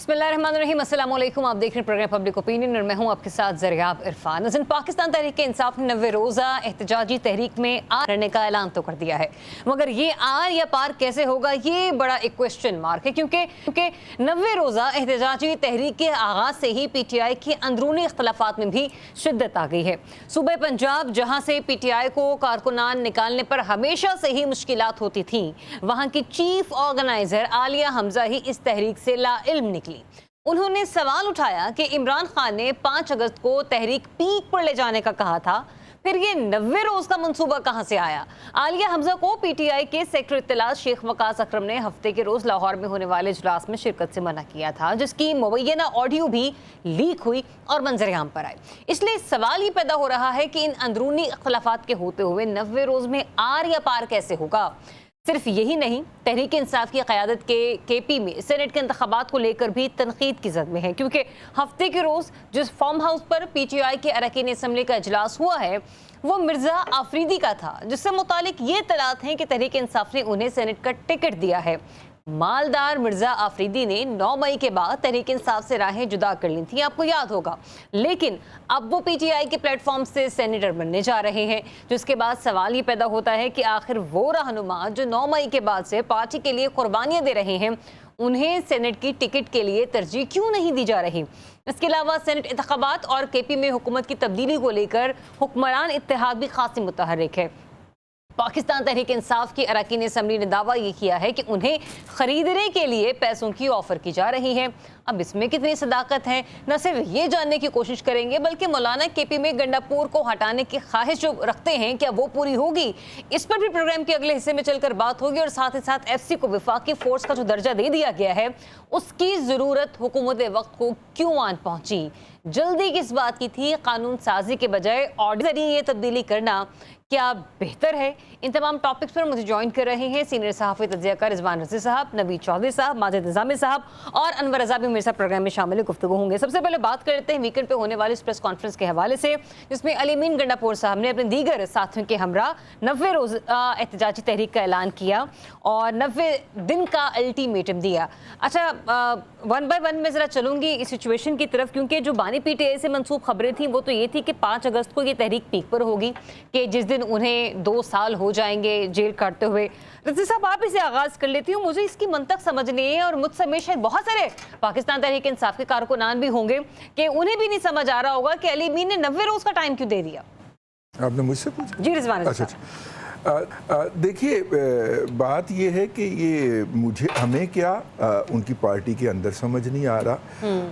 बिस्मिल्लाहिर्रहमानिर्रहीम, अस्सलाम वालेकुम। आप देख रहे हैं प्रोग्राम पब्लिक ओपिनियन और मैं हूं आपके साथ ज़रियाब इरफान। नज़र पाकिस्तान तहरीक इंसाफ ने 90 रोज़ा एहतजाजी तहरीक में आर करने का ऐलान तो कर दिया है, मगर ये आर या पार कैसे होगा ये बड़ा एक क्वेश्चन मार्क है, क्योंकि 90 रोज़ा एहतजाजी तहरीक के आगाज़ से ही PTI के अंदरूनी इख्तलाफात में भी शिद्दत आ गई है। सूबे पंजाब जहाँ से PTI को कारकुनान निकालने पर हमेशा से ही मुश्किलात होती थी, वहाँ की चीफ ऑर्गेनाइजर आलिया हमजा ही इस तहरीक से लाइल्म निकली। उन्होंने सवाल उठाया कि इमरान खान ने 5 अगस्त को तहरीक पीक पर ले जाने का कहा था, फिर ये 90 रोज का मंसूबा कहां से आया। आलिया हमजा को PTI के सेक्रेटरी इत्तलात शेख वकास अकरम ने हफ्ते के रोज लाहौर में होने वाले इजलास में शिरकत से मना किया था, जिसकी मुबैना ऑडियो भी लीक हुई और मंजर-ए-आम पर आई। इसलिए सवाल ये पैदा हो रहा है कि इन अंदरूनी इख्तलाफात के होते हुए 90 रोज में आर या पार कैसे होगा। सिर्फ यही नहीं, तहरीक इंसाफ की क़यादत के KP में सेनेट के इंतखाबात को लेकर भी तनकीद की जद में है, क्योंकि हफ्ते के रोज़ जिस फार्म हाउस पर PTI के अरकान असम्बली का इजलास हुआ है वो मिर्ज़ा आफरीदी का था, जिससे मुतालिक ये इत्तलात हैं कि तहरीक इंसाफ ने उन्हें सेनेट का टिकट दिया है। मालदार मिर्जा आफरीदी ने 9 मई के बाद तहरीक इंसाफ से राहें जुदा कर ली थी, आपको याद होगा, लेकिन अब वो PTI के प्लेटफॉर्म से सेनेटर बनने जा रहे हैं, जिसके बाद सवाल ये पैदा होता है कि आखिर वो रहनुमा जो 9 मई के बाद से पार्टी के लिए कुर्बानियां दे रहे हैं, उन्हें सेनेट की टिकट के लिए तरजीह क्यों नहीं दी जा रही। इसके अलावा सेनेट इंतखाबात और KP में हुकूमत की तब्दीली को लेकर हुक्मरान इत्तेहाद भी खासी मुतहर्रिक है। पाकिस्तान तहरीक इंसाफ की अरकान असम्बली ने दावा ये किया है कि उन्हें खरीदने के लिए पैसों की ऑफर की जा रही है। अब इसमें कितनी सदाकत है, न सिर्फ ये जानने की कोशिश करेंगे बल्कि मौलाना KP में गंडापुर को हटाने की ख्वाहिश जो रखते हैं, क्या वो पूरी होगी, इस पर भी प्रोग्राम के अगले हिस्से में चलकर बात होगी। और साथ ही साथ FC को वफाकी फोर्स का जो दर्जा दे दिया गया है, उसकी ज़रूरत हुकूमत वक्त को क्यों आन पहुंची, जल्दी किस बात की थी, कानून साजी के बजाय ऑर्डर जरिए ये तब्दीली करना क्या बेहतर है। इन तमाम टॉपिक्स पर मुझे ज्वाइन कर रहे हैं सीनियर सहाफ़ी तज्ज़ियाकार रिजवान रज़ी साहब, नबी चौधरी साहब, माजिद निज़ामी साहब और अनवर रज़ा भी मेरे साथ प्रोग्राम में शामिल गुफ्तगू होंगे। सबसे पहले बात करते हैं वीकेंड पे होने वाली इस प्रेस कॉन्फ्रेंस के हवाले से, जिसमें अलीमीन गंडापुर साहब ने अपने दीगर साथियों के हमरा 90 रोज़ एहतजाजी तहरीक का ऐलान किया और 90 दिन का अल्टीमेटम दिया। अच्छा, 1 बाय 1 में ज़रा चलूँगी इस सिचुएशन की तरफ, क्योंकि जो बानी PTI से मंसूब खबरें थी वो तो ये थी कि 5 अगस्त को ये तहरीक पीक पर होगी, कि जिस दिन उन्हें 2 साल हो जाएंगे जेल काटते हुए। रज़ी साहब, आप इसे आगाज़ कर लेती हूँ, मुझे इसकी मंतक समझनी है और मुझ समेत शायद बहुत सारे पाकिस्तान तहरीक इंसाफ के कारकुनान भी होंगे कि उन्हें भी नहीं समझ आ रहा होगा कि अलीमीन ने 90 रोज़ का टाइम क्यों दे दिया। आपने मुझसे पूछा? जी रिजवान। अच्छा, देखिए, बात ये है कि ये हमें क्या उनकी पार्टी के अंदर समझ नहीं आ रहा,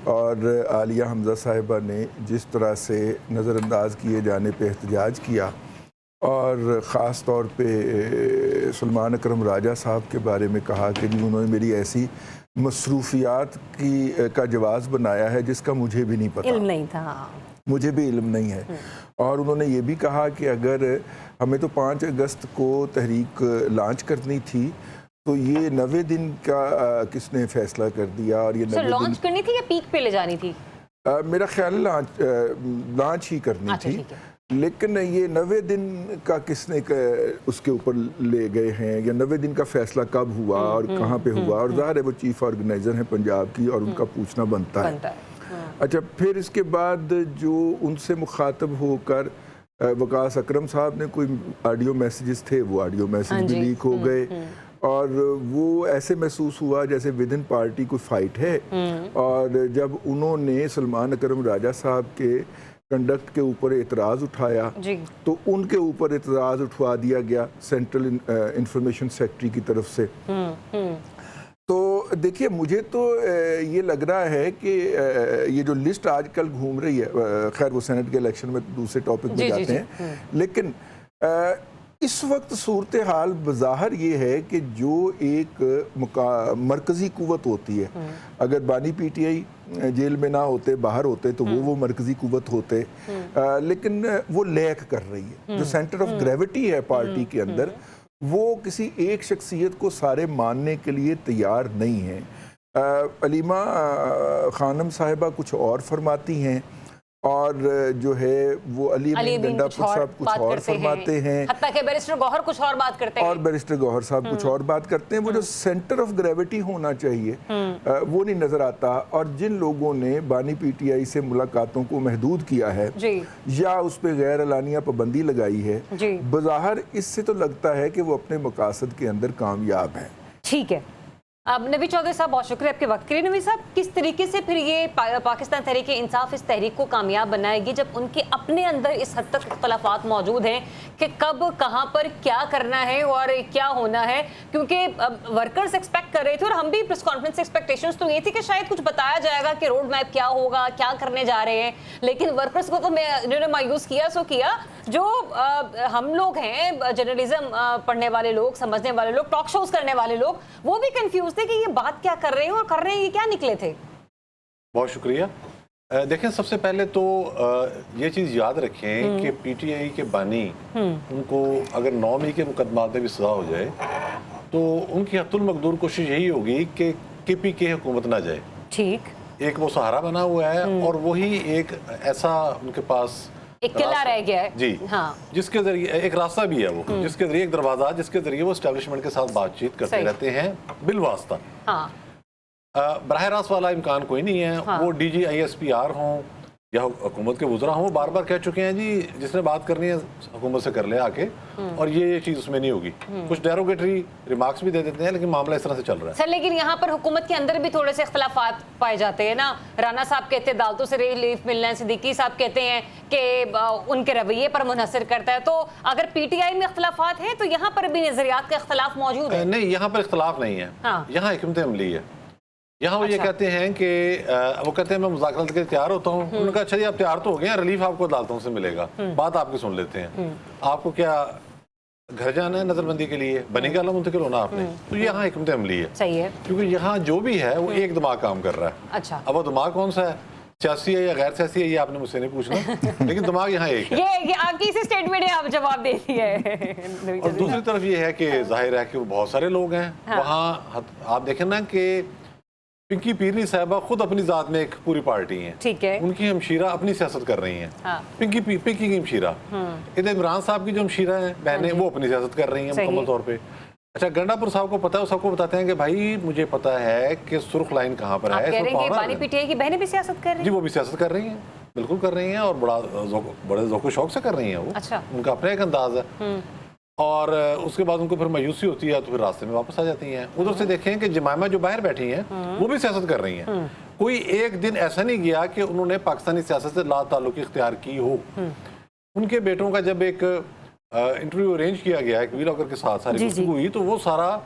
और आलिया हमजा साहिबा ने जिस तरह से नज़रअंदाज किए जाने पे एहतजाज किया और ख़ास तौर पे सलमान अकरम राजा साहब के बारे में कहा कि जी उन्होंने मेरी ऐसी मसरूफियात का जवाज़ बनाया है जिसका मुझे भी नहीं पता, इल्म नहीं था, मुझे भी इल्म नहीं है। और उन्होंने ये भी कहा कि अगर हमें तो 5 अगस्त को तहरीक लॉन्च करनी थी तो ये 90 दिन का किसने फैसला कर दिया। और ये 90 लॉन्च करनी थी या पीक पे ले जानी थी? मेरा ख्याल लॉन्च ही करनी थी, लेकिन ये 90 दिन का किसने उसके ऊपर ले गए हैं, या 90 दिन का फैसला कब हुआ और कहाँ पे हुआ। और ज़ाहिर है वो चीफ ऑर्गेनाइजर हैं पंजाब की और उनका पूछना बनता है। अच्छा, फिर इसके बाद जो उनसे मुखातब होकर वकास अकरम साहब ने कोई ऑडियो मैसेजेस थे, वो ऑडियो मैसेज भी लीक हो गए और वो ऐसे महसूस हुआ जैसे विद इन पार्टी कोई फाइट है। और जब उन्होंने सलमान अकरम राजा साहब के कंडक्ट के ऊपर एतराज़ उठाया तो उनके ऊपर एतराज़ उठवा दिया गया सेंट्रल इंफॉर्मेशन सेक्रेटरी की तरफ से। तो देखिए, मुझे तो ये लग रहा है कि ये जो लिस्ट आजकल घूम रही है, खैर वो सेनेट के इलेक्शन में दूसरे टॉपिक में जाते हैं, लेकिन इस वक्त सूरत हाल बज़ाहिर ये है कि जो एक मरकज़ी कुव्वत होती है, अगर बानी PTI जेल में ना होते, बाहर होते, तो वो मरकज़ी कुव्वत होते, लेकिन वो लैक कर रही है। जो सेंटर ऑफ ग्रेविटी है पार्टी के अंदर, वो किसी एक शख्सियत को सारे मानने के लिए तैयार नहीं है। अलीमा खानम साहिबा कुछ और फरमाती हैं और जो है वो अली अमीन गंडापुर साहब कुछ और फरमाते हैं, हत्ता कि बैरिस्टर गौहर कुछ और बात करते हैं, और बैरिस्टर गौहर साहब कुछ और बात करते हैं। वो जो सेंटर ऑफ ग्रेविटी होना चाहिए वो नहीं नजर आता। और जिन लोगों ने बानी पीटीआई से मुलाकातों को महदूद किया है या उस पर गैर एलानिया पाबंदी लगाई है, बज़ाहिर इससे तो लगता है कि वो अपने मकासद के अंदर कामयाब हैं। ठीक है, अब नबी चौधरी साहब बहुत शुक्रिया आपके वक्त के लिए। नबी साहब, किस तरीके से फिर ये पाकिस्तान तहरीक इंसाफ इस तहरीक को कामयाब बनाएगी जब उनके अपने अंदर इस हद तक इख्तलाफात मौजूद हैं कि कब कहाँ पर क्या करना है और क्या होना है? क्योंकि वर्कर्स एक्सपेक्ट कर रहे थे और हम भी प्रेस कॉन्फ्रेंस एक्सपेक्टेशंस तो ये थी कि शायद कुछ बताया जाएगा कि रोड मैप क्या होगा, क्या करने जा रहे हैं, लेकिन वर्कर्स को तो इन्होंने मायूस किया सो किया। जो हम लोग हैं, जर्नलिज्म पढ़ने वाले लोग, समझने वाले लोग, टॉक शोज करने वाले लोग, वो भी कंफ्यूज थे कि ये बात क्या कर रहे हैं और कर रहे हैं, ये क्या निकले थे। बहुत शुक्रिया। देखें, सबसे पहले तो ये चीज़ याद रखें कि पीटीआई के बानी उनको अगर 9 मई के मुकदमात में भी सजा हो जाए तो उनकी हत्तुल मकदूर कोशिश यही होगी कि केपीके हुकूमत ना जाए। ठीक, एक वो सहारा बना हुआ है और वही एक ऐसा उनके पास एक किला रह गया है जी, हाँ, जिसके जरिए एक रास्ता भी है वो, जिसके जरिए एक दरवाजा, जिसके जरिए वो एस्टेब्लिशमेंट के साथ बातचीत करते रहते हैं बिलवास्ता। हाँ। बराह रास्त वाला इम्कान कोई नहीं है। हाँ। वो डीजी ISPR हों या हुकूमत के वज़रा हों, वो बार बार कह चुके हैं जी जिसने बात करनी है हुकूमत से कर ले आके, और ये चीज़ उसमें नहीं होगी। कुछ डेरोगेटरी रिमार्क्स भी दे देते हैं, लेकिन मामला इस तरह से चल रहा है। सर, लेकिन यहाँ पर हुकूमत के अंदर भी थोड़े से इख्तलाफात पाए जाते हैं ना। राना साहब कहते हैं अदालतों से रिलीफ मिलना है, सिद्दीकी साहब कहते हैं कि उनके रवैये पर मुनहसर करता है। तो अगर PTI में इख्तलाफात है तो यहाँ पर भी नजरियात का इख्तलाफ मौजूद है? नहीं, यहाँ पर इख्तलाफ नहीं है। हाँ। यहाँ हिकमत अमली है। यहाँ वो ये कहते हैं कि वो कहते हैं मैं मुज़ाकरात के लिए तैयार होता हूँ। उन्होंने कहा अच्छा जी आप तैयार तो हो गए हैं, रिलीफ आपको अदालतों से मिलेगा, बात आपकी सुन लेते हैं। आपको क्या घर जाना है नजरबंदी के लिए, बनी का मुंतकिल होना आपने? तो यहाँ हिकमत अमली है। सही है, क्योंकि यहाँ जो भी है वो एक दिमाग काम कर रहा है। अच्छा, अब वो दिमाग कौन सा है, सियासी है या गैर सियासी है, ये आपने मुझसे नहीं पूछना, लेकिन दिमाग यहाँ एक है। ये आपकी इसी स्टेटमेंट में आप जवाब दे दिए। और दूसरी तरफ ये है कि जाहिर है कि वो बहुत सारे लोग हैं वहाँ। आप देखें ना कि पिंकी पीरनी साहबा खुद अपनी जात में एक पूरी पार्टी है, ठीक है, उनकी हमशीरा अपनी सियासत कर रही हैं। हाँ। पिंकी की हमशीरा, इधर इमरान साहब की जो हमशीरा है बहनें, वो अपनी सियासत कर रही हैं मुकम्मल तौर पे। अच्छा, गंडापुर साहब को पता है, सबको बताते हैं कि भाई मुझे पता है कि सुर्ख लाइन कहाँ पर है। बानी पीटीआई की बहनें भी सियासत कर रही हैं? जी, वो भी सियासत कर रही हैं, बिल्कुल कर रही हैं, और बड़े ज़ौक़ शौक से कर रही हैं वो। अच्छा। उनका अपना एक अंदाज है। और उसके बाद उनको फिर मायूसी होती है तो फिर रास्ते में वापस आ जाती हैं। उधर से देखें कि जमाइमा जो बाहर बैठी हैं वो भी सियासत कर रही हैं। कोई एक दिन ऐसा नहीं गया कि उन्होंने पाकिस्तानी सियासत से ला ताल्लुकी इख्तियार की हो। उनके बेटों का जब एक इंटरव्यू अरेंज किया गया एक व्लॉगर के साथ, सारी गुफ्तगू हुई, तो वो सारा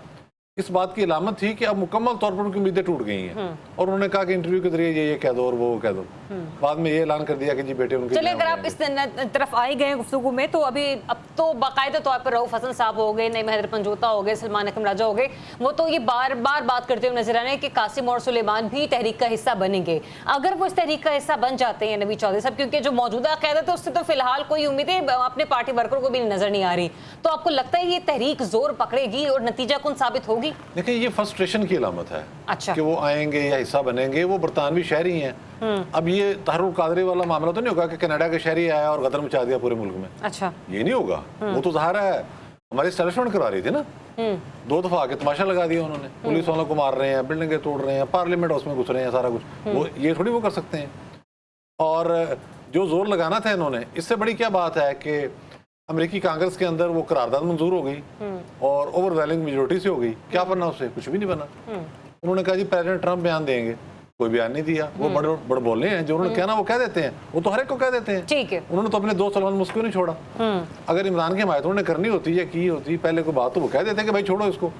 इस बात की अलामत थी कि अब मुकम्मल तौर पर उनकी उम्मीदें टूट गई हैं। और उन्होंने कहा कि इंटरव्यू के जरिए ये कह दो और वो कह दो। बाद में ये ऐलान कर दिया कि जी बेटे उनके। चलिए, अगर आप इस तरफ आए गए गुफ्तगू में, तो अभी अब तो बाकायदा तौर पर रऊफ हसन साहब हो गए, नईम हैदर पंजोता हो गए, सलमान अकरम राजा हो गए, वो तो ये बार बार बात करते हुए नजर आ रहे हैं कि कासिम और सुलेमान भी तहरीक का हिस्सा बनेंगे। अगर वो इस तहरीक का हिस्सा बन जाते हैं नबी चौधरी साहब, क्योंकि जो मौजूदा क़यादत है उससे तो फिलहाल कोई उम्मीदें अपने पार्टी वर्करों को भी नजर नहीं आ रही, तो आपको लगता है ये तहरीक जोर पकड़ेगी और नतीजा कौन साबित होगी? देखिए, ये फ्रस्ट्रेशन की अलामत है। अच्छा। कि वो आएंगे या हिस्सा बनेंगे, वो बरतानवी शहरी हैं। अब ये तहरुल कादरी वाला मामला तो नहीं होगा कि कनाडा के शहरी आया और गदर मचा दिया पूरे मुल्क में। अच्छा, ये नहीं होगा। वो तो ज़ाहिर है हमारी एस्टेब्लिशमेंट करा रही थी ना, 2 दफा आके तमाशा लगा दिया उन्होंने। पुलिस वालों को मार रहे हैं, बिल्डिंगें तोड़ रहे हैं, पार्लियामेंट हाउस में घुस रहे हैं, सारा कुछ। वो ये थोड़ी वो कर सकते हैं। और जो जोर लगाना था इन्होंने, इससे बड़ी क्या बात है कि अमेरिकी कांग्रेस के अंदर वो करारदाद मंजूर हो गई और ओवरवेलिंग मेजोरिटी से हो गई। क्या बनना उससे? कुछ भी नहीं बना। उन्होंने कहा जी प्रेसिडेंट ट्रंप बयान देंगे, कोई बयान नहीं दिया। वो बड़े बोले हैं, जो उन्होंने कहना वो कह देते हैं, वो तो हर एक को कह देते हैं। ठीक है, उन्होंने तो अपने दोस्त सलमान मुस्को नहीं छोड़ा। अगर इमरान की हिमायत उन्होंने करनी होती या की होती पहले कोई बात, तो वो कह देते हैं कि भाई छोड़ो इसको।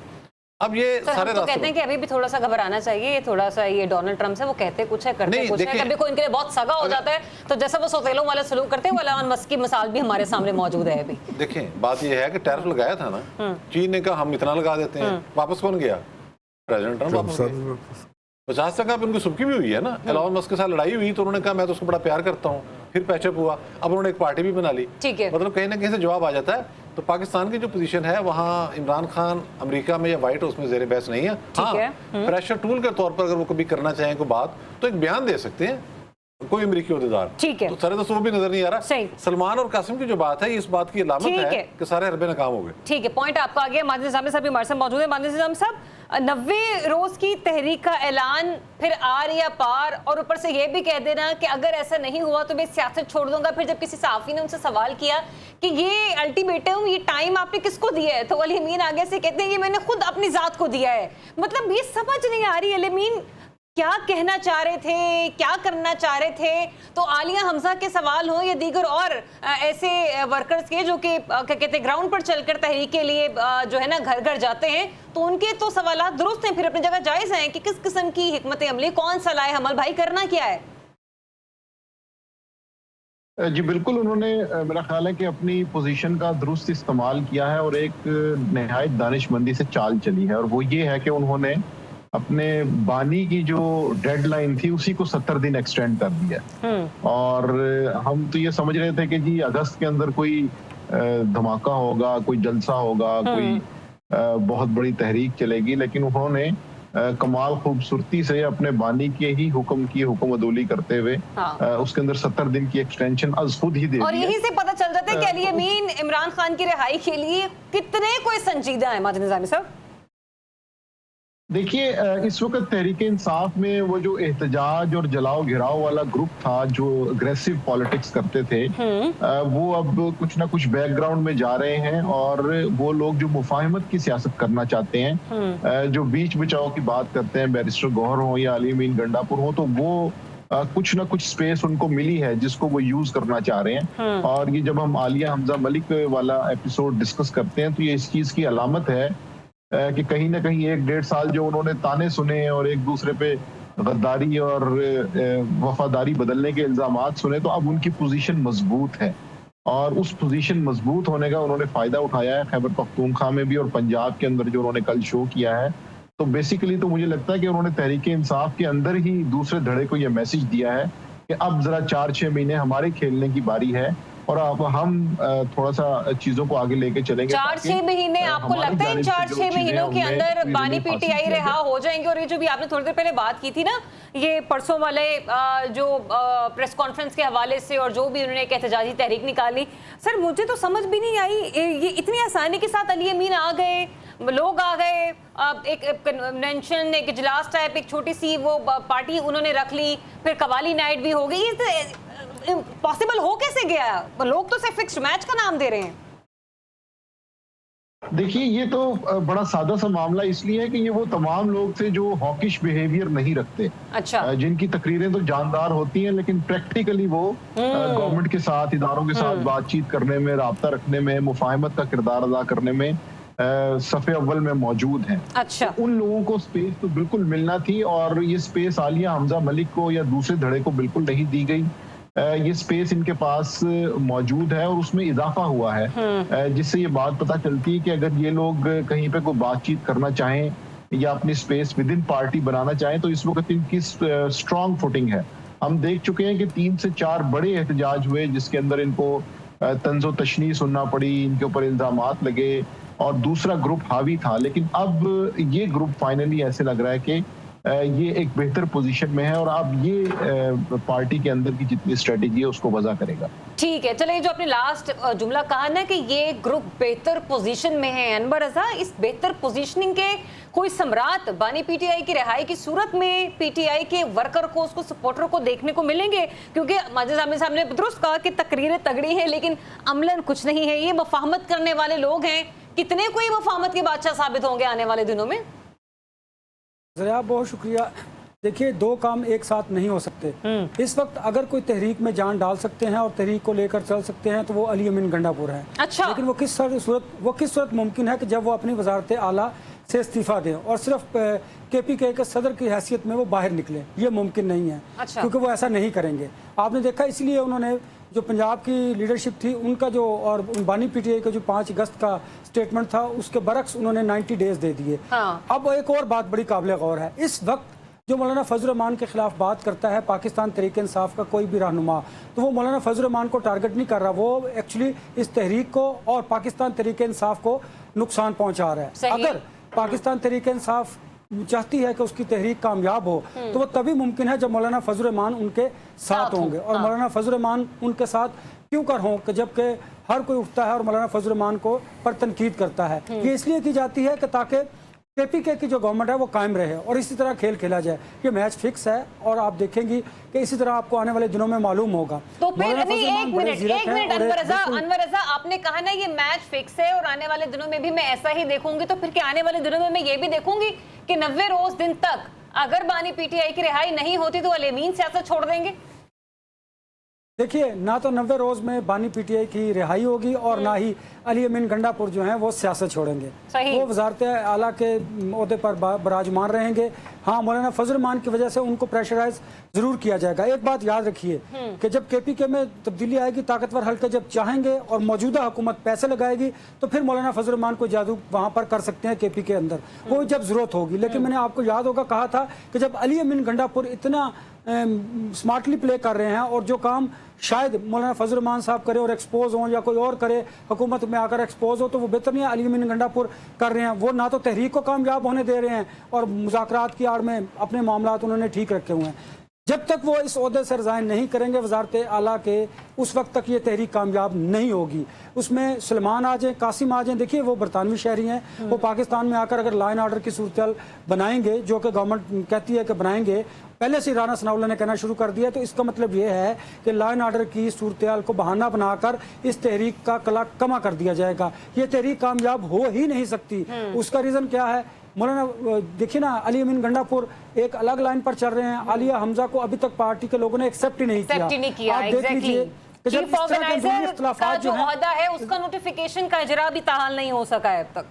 अब ये सारे तो कहते हैं कि अभी भी थोड़ा सा घबराना चाहिए, थोड़ा सा ये डोनाल्ड ट्रंप से वो कहते कुछ है करते कुछ है, कभी कोई इनके लिए बहुत सगा हो जाता है तो जैसा वो सौतेलों वाले सलूक करते हैं, एलन मस्क की मिसाल भी हमारे सामने मौजूद है अभी। देखें, बात ये है कि टैरिफ लगाया था ना, चीन ने कहा हम इतना लगा देते हैं, वापस कौन गया? प्रेसिडेंट ट्रंप वापस गए। 50% पे उनकी सुबकी भी हुई है ना। एलन मस्क के साथ लड़ाई हुई तो उन्होंने कहा मैं तो उसको बड़ा प्यार करता हूँ, फिर पैचअप हुआ, अब उन्होंने एक पार्टी भी बना ली। ठीक है, मतलब कहीं ना कहीं से जवाब आ जाता है। तो पाकिस्तान की जो पोजीशन है वहाँ इमरान खान अमेरिका में या व्हाइट हाउस में ज़ेरे बहस नहीं है। हाँ, प्रेशर टूल के तौर पर अगर वो कभी करना चाहें कोई बात, तो एक बयान दे सकते हैं। कोई अमरीकी अहदेदार। ठीक है, तो सर तो वो भी नजर नहीं आ रहा। सही। सलमान और कासिम की जो बात है, इस बात की अलामत है कि सारे हरबे नाकाम हो गए। ठीक है, पॉइंट आपका आ गया। माजिद निज़ामी साहब भी हमारे साथ मौजूद है। माजिद निज़ामी साहब, 90 रोज की तहरीक का ऐलान, फिर आर या पार, और ऊपर से ये भी कह देना कि अगर ऐसा नहीं हुआ तो मैं सियासत छोड़ दूंगा। फिर जब किसी सहाफी ने उनसे सवाल किया कि ये अल्टीमेटम, ये टाइम आपने किसको दिया है, तो अली अमीन आगे से कहते हैं कि मैंने खुद अपनी जात को दिया है। मतलब ये समझ नहीं आ रही अली अमीन क्या कहना चाह रहे थे, क्या करना चाह रहे थे। तो आलिया हमजा के सवाल हो या दीगर और ऐसे वर्कर्स के जो कि क्या कहते हैं ग्राउंड पर चलकर तहरीक के लिए जो है ना घर घर जाते हैं, तो उनके तो सवाल दुरुस्त हैं, फिर अपनी जगह जायज हैं कि किस किस्म की हिकमत अमली, कौन सा लाए हमल, भाई करना क्या है। जी बिल्कुल, उन्होंने मेरा ख्याल है कि अपनी पोजीशन का दुरुस्त इस्तेमाल किया है और एक नहायत दानिशमंदी से चाल चली है, और वो ये है कि उन्होंने अपने बानी की जो डेडलाइन थी उसी को 70 दिन एक्सटेंड कर दिया। और हम तो ये समझ रहे थे कि जी अगस्त के अंदर कोई धमाका होगा, कोई जलसा होगा, कोई बहुत बड़ी तहरीक चलेगी, लेकिन उन्होंने कमाल खूबसूरती से अपने बानी के ही हुक्म की हुक्म अदूली करते हुए उसके अंदर 70 दिन की एक्सटेंशन अज खुद ही दे दी। और यही से पता चल जाता है कि अली अमीन इमरान खान की रिहाई के लिए कितने कोई संजीदा है। माजिद निज़ामी साहब देखिए, इस वक्त तहरीक इंसाफ में वो जो एहतजाज और जलाओ घिराव वाला ग्रुप था जो अग्रेसिव पॉलिटिक्स करते थे, वो अब कुछ ना कुछ बैकग्राउंड में जा रहे हैं, और वो लोग जो मुफाहिमत की सियासत करना चाहते हैं, जो बीच बचाव की बात करते हैं, बैरिस्टर गौहर हो या अली अमीन गंडापुर हो, तो वो कुछ ना कुछ स्पेस उनको मिली है जिसको वो यूज करना चाह रहे हैं। और ये जब हम आलिया हमजा मलिक वाला एपिसोड डिस्कस करते हैं तो ये इस चीज की अलामत है कि कहीं ना कहीं 1-1.5 साल जो उन्होंने ताने सुने और एक दूसरे पे गद्दारी और वफादारी बदलने के इल्जामात सुने, तो अब उनकी पोजीशन मजबूत है, और उस पोजीशन मजबूत होने का उन्होंने फायदा उठाया है खैबर पख्तूनख्वा में भी और पंजाब के अंदर जो उन्होंने कल शो किया है। तो बेसिकली तो मुझे लगता है कि उन्होंने तहरीक इंसाफ के अंदर ही दूसरे धड़े को यह मैसेज दिया है कि अब जरा 4-6 महीने हमारे खेलने की बारी है, और अब हम थोड़ा सा चीजों को आगे लेके चलेंगे। 4-6 महीने आपको लगता है 4-6 महीनों के अंदर बानी पीटीआई रिहा हो जाएंगे? और ये जो भी आपने थोड़ी देर पहले बात की थी ना, ये परसों वाले जो प्रेस कॉन्फ्रेंस के हवाले से और जो भी उन्होंने एक एहतजाजी तहरीक निकाली, सर मुझे तो समझ भी नहीं आई, ये इतनी आसानी के साथ अली अमीन आ गए, लोग आ गए, एक कन्वेंशन, एक इजलास टाइप, एक छोटी सी वो पार्टी उन्होंने रख ली, फिर कवाली नाइट भी हो गई। पॉसिबल हो कैसे गया? लोग तो सिर्फ फिक्स्ड मैच का नाम दे रहे हैं। देखिए, ये तो बड़ा सादा सा मामला इसलिए है कि ये वो तमाम लोग थे जो हॉकिश बिहेवियर नहीं रखते। अच्छा। जिनकी तकरीरें तो जानदार होती हैं, लेकिन प्रैक्टिकली वो गवर्नमेंट के साथ, इदारों के साथ बातचीत करने में, राब्ता रखने में, मुफाहिमत का किरदार अदा करने में सफ़े अव्वल में मौजूद हैं। अच्छा। तो उन लोगों को स्पेस तो बिल्कुल मिलना थी, और ये स्पेस आलिया हमजा मलिक को या दूसरे धड़े को बिल्कुल नहीं दी गई। ये स्पेस इनके पास मौजूद है और उसमें इजाफा हुआ है, जिससे ये बात पता चलती है कि अगर ये लोग कहीं पे कोई बातचीत करना चाहें या अपनी स्पेस विद इन पार्टी बनाना चाहें, तो इस वक्त इनकी स्ट्रॉन्ग फुटिंग है। हम देख चुके हैं कि 3 से 4 बड़े एहतजाज हुए जिसके अंदर इनको तंज़ो तशनी सुनना पड़ी, इनके ऊपर इल्जामात लगे और दूसरा ग्रुप हावी था। लेकिन अब ये ग्रुप फाइनली ऐसे लग रहा है कि ये एक बेहतर पोजीशन में है, और अब ये पार्टी के अंदर की जितनी स्ट्रेटेजी है उसको वजह करेगा। ठीक है, चलिए जो आपने लास्ट जुमला कहा ना कि ये ग्रुप बेहतर पोजीशन में है, अनवर रज़ा, इस बेहतर पोजीशनिंग के कोई सम्राट बानी पीटीआई की रिहाई की सूरत में पीटीआई के वर्कर को, उसको सपोर्टर को देखने को मिलेंगे? क्योंकि माजिद निज़ामी साहब ने दुरुस्त कहा कि तकरीरें तगड़ी हैं लेकिन अमलन कुछ नहीं है, ये मुफाहमत करने वाले लोग हैं, कितने कोई मुफाहमत के बादशाह साबित होंगे आने वाले दिनों में? ज़रिया, बहुत शुक्रिया। देखिए, 2 काम एक साथ नहीं हो सकते। इस वक्त अगर कोई तहरीक में जान डाल सकते हैं और तहरीक को लेकर चल सकते हैं तो वो अली अमीन गंडापुर है। अच्छा। लेकिन वो किस सूरत मुमकिन है कि जब वो अपनी वजारत आला से इस्तीफा दें और सिर्फ KPK के सदर की हैसियत में वो बाहर निकले, ये मुमकिन नहीं है। अच्छा। क्योंकि वो ऐसा नहीं करेंगे। आपने देखा, इसलिए उन्होंने जो पंजाब की लीडरशिप थी उनका जो, और बानी पीटीआई का जो 5 अगस्त का स्टेटमेंट था उसके बरक्स उन्होंने 90 डेज दे दिए। हाँ। अब एक और बात बड़ी काबिल गौर है, इस वक्त जो मौलाना फजल रहमान के खिलाफ बात करता है पाकिस्तान तहरीक इंसाफ का कोई भी रहनुमा, तो वो मौलाना फजल रहमान को टारगेट नहीं कर रहा, वो एक्चुअली इस तहरीक को और पाकिस्तान तहरीक इंसाफ को नुकसान पहुंचा रहा है। अगर पाकिस्तान तहरीक इंसाफ चाहती है कि उसकी तहरीक कामयाब हो तो वो तभी मुमकिन है जब मौलाना फजल रहमान उनके साथ होंगे। और मौलाना फजल रहमान उनके साथ क्यों कर हों कि जबकि हर कोई उठता है और मौलाना फजल रहमान को पर तनकीद करता है। ये इसलिए की जाती है कि ताकि केपीके की जो गवर्नमेंट है वो कायम रहे और इसी तरह खेल खेला जाए। ये मैच फिक्स है और आप देखेंगी कि इसी तरह आपको आने वाले दिनों में मालूम होगा। तो फिर नहीं, एक मिनट अनवर रजा, आपने कहा ना ये मैच फिक्स है और आने वाले दिनों में भी मैं ऐसा ही देखूंगी, तो फिर क्या आने वाले दिनों में मैं ये भी देखूंगी कि 90 रोज दिन तक अगर बानी पीटीआई की रिहाई नहीं होती तो अली अमीन सियासत छोड़ देंगे? देखिए, ना तो 90 रोज में बानी पीटीआई की रिहाई होगी और ना ही अली अमीन गंडापुर जो हैं वो सियासत छोड़ेंगे। वो वजारत आला के ओहदे पर बराजमान रहेंगे। हाँ, मौलाना फजल रहमान की वजह से उनको प्रेशराइज जरूर किया जाएगा। एक बात याद रखिए कि जब केपीके में तब्दीली आएगी, ताकतवर हल्के जब चाहेंगे और मौजूदा हुकूमत पैसे लगाएगी तो फिर मौलाना फजल रहमान को जादू वहाँ पर कर सकते हैं केपी के अंदर, वो जब जरूरत होगी। लेकिन मैंने आपको याद होगा कहा था कि जब अली अमीन गंडापुर इतना स्मार्टली प्ले कर रहे हैं और जो काम शायद मौलाना फजल रहमान साहब करे और एक्सपोज हों या कोई और करे हुकूमत में आकर एक्सपोज हो, तो वो बेहतर नहीं अली अमीन गंडापुर कर रहे हैं। वो ना तो तहरीक को कामयाब होने दे रहे हैं और मुज़ाकरात की आड़ में अपने मामलात उन्होंने ठीक रखे हुए हैं। जब तक वो इस ओहदे से रिजाइन नहीं करेंगे वजारत आला के, उस वक्त तक ये तहरीक कामयाब नहीं होगी। उसमें सलमान आ जाए, कासिम आ जाए, देखिए वो बरतानवी शहरी हैं, वो पाकिस्तान में आकर अगर लॉ एंड ऑर्डर की सूरत बनाएंगे, जो कि गवर्नमेंट कहती है कि बनाएंगे, पहले से राना सनाउल्लाह ने कहना शुरू कर दिया, तो इसका मतलब ये है कि लॉ एंड ऑर्डर की सूरत को बहाना बनाकर इस तहरीक का कला कमा कर दिया जाएगा। ये तहरीक कामयाब हो ही नहीं सकती। उसका रीज़न क्या है? मौलाना देखिए ना, अली अमीन गंडापुर एक अलग लाइन पर चल रहे हैं। आलिया हमजा को अभी तक पार्टी के लोगों ने एक्सेप्ट ही नहीं किया। आप देख लीजिए चीफ ऑर्गेनाइजर का जो ओहदा है उसका नोटिफिकेशन का इजरा भी ताहाल नहीं हो सका है अब तक।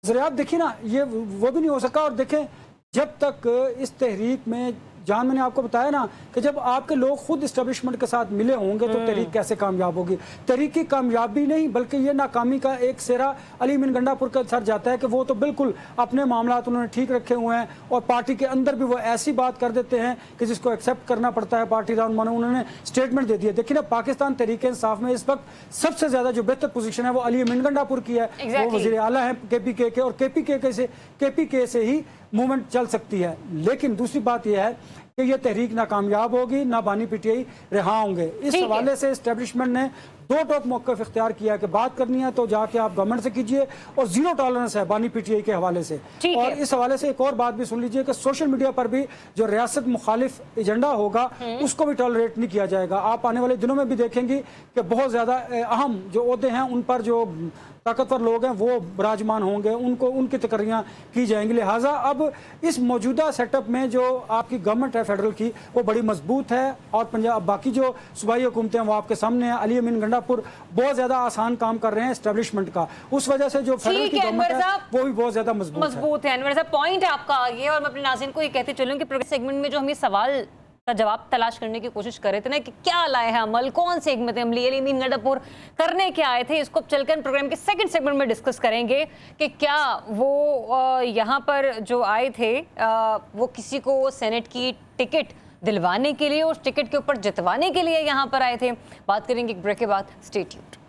जरा आप देखिए ना, ये वो भी नहीं हो सका। और देखें, जब तक इस तहरीक में जहाँ मैंने आपको बताया ना कि जब आपके लोग खुद इस्टेब्लिशमेंट के साथ मिले होंगे तो तहरीक कैसे कामयाब होगी? तहरीक की कामयाबी नहीं बल्कि ये नाकामी का एक सिरा अली अमीन गंडापुर का सर जाता है कि वो तो बिल्कुल अपने मामलात उन्होंने ठीक रखे हुए हैं और पार्टी के अंदर भी वो ऐसी बात कर देते हैं कि जिसको एक्सेप्ट करना पड़ता है पार्टी राउंड मानो। उन्होंने स्टेटमेंट दे दिया। देखिए ना, पाकिस्तान तहरीक इंसाफ में इस वक्त सबसे ज्यादा जो बेहतर पोजीशन है वो अली अमीन गंडापुर की है। वो वजीर आला है केपीके के और केपीके से ही मूवमेंट चल सकती है। लेकिन दूसरी बात यह है कि ये तहरीक ना कामयाब होगी, ना बानी पीटीआई रिहा होंगे। इस हवाले से एस्टेब्लिशमेंट ने दो टोक मौक़िफ़ इख्तियार किया कि बात करनी है तो जाके आप गवर्नमेंट से कीजिए और जीरो टॉलरेंस है बानी पीटीआई के हवाले से। और इस हवाले से एक और बात भी सुन लीजिए कि सोशल मीडिया पर भी जो रियासत मुखालिफ एजेंडा होगा उसको भी टॉलरेट नहीं किया जाएगा। आप आने वाले दिनों में भी देखेंगी कि बहुत ज़्यादा अहम जो ओहदे हैं उन पर जो ताकतवर लोग हैं वो विराजमान होंगे, उनको उनकी तकरीयाँ की जाएंगी। लिहाजा अब इस मौजूदा सेटअप में जो आपकी गवर्नमेंट है फेडरल की वो बड़ी मजबूत है और पंजाब बाकी जो सूबाई हुकूमतें हैं वो आपके सामने है। अली अमीन गंडापुर बहुत ज्यादा आसान काम कर रहे हैं एस्टेब्लिशमेंट का, उस वजह से जो फेडरल की गवर्नमेंट है वो भी बहुत ज्यादा मजबूत है। अनवर साहब, पॉइंट आपका आ गया और मैं अपने नाज़रीन को ये कहते चलूँ कि प्रोग्रेस सेगमेंट में जो हम ये सवाल का जवाब तलाश करने की कोशिश कर रहे थे ना कि क्या लाए हैं अमल, कौन से हिकमत अमली अली अमीन गंडापुर करने क्या आए थे, इसको चलकर प्रोग्राम के सेकंड सेगमेंट में डिस्कस करेंगे कि क्या वो यहाँ पर जो आए थे वो किसी को सेनेट की टिकट दिलवाने के लिए, उस टिकट के ऊपर जितवाने के लिए यहाँ पर आए थे। बात करेंगे एक ब्रेक के बाद। Stay tuned.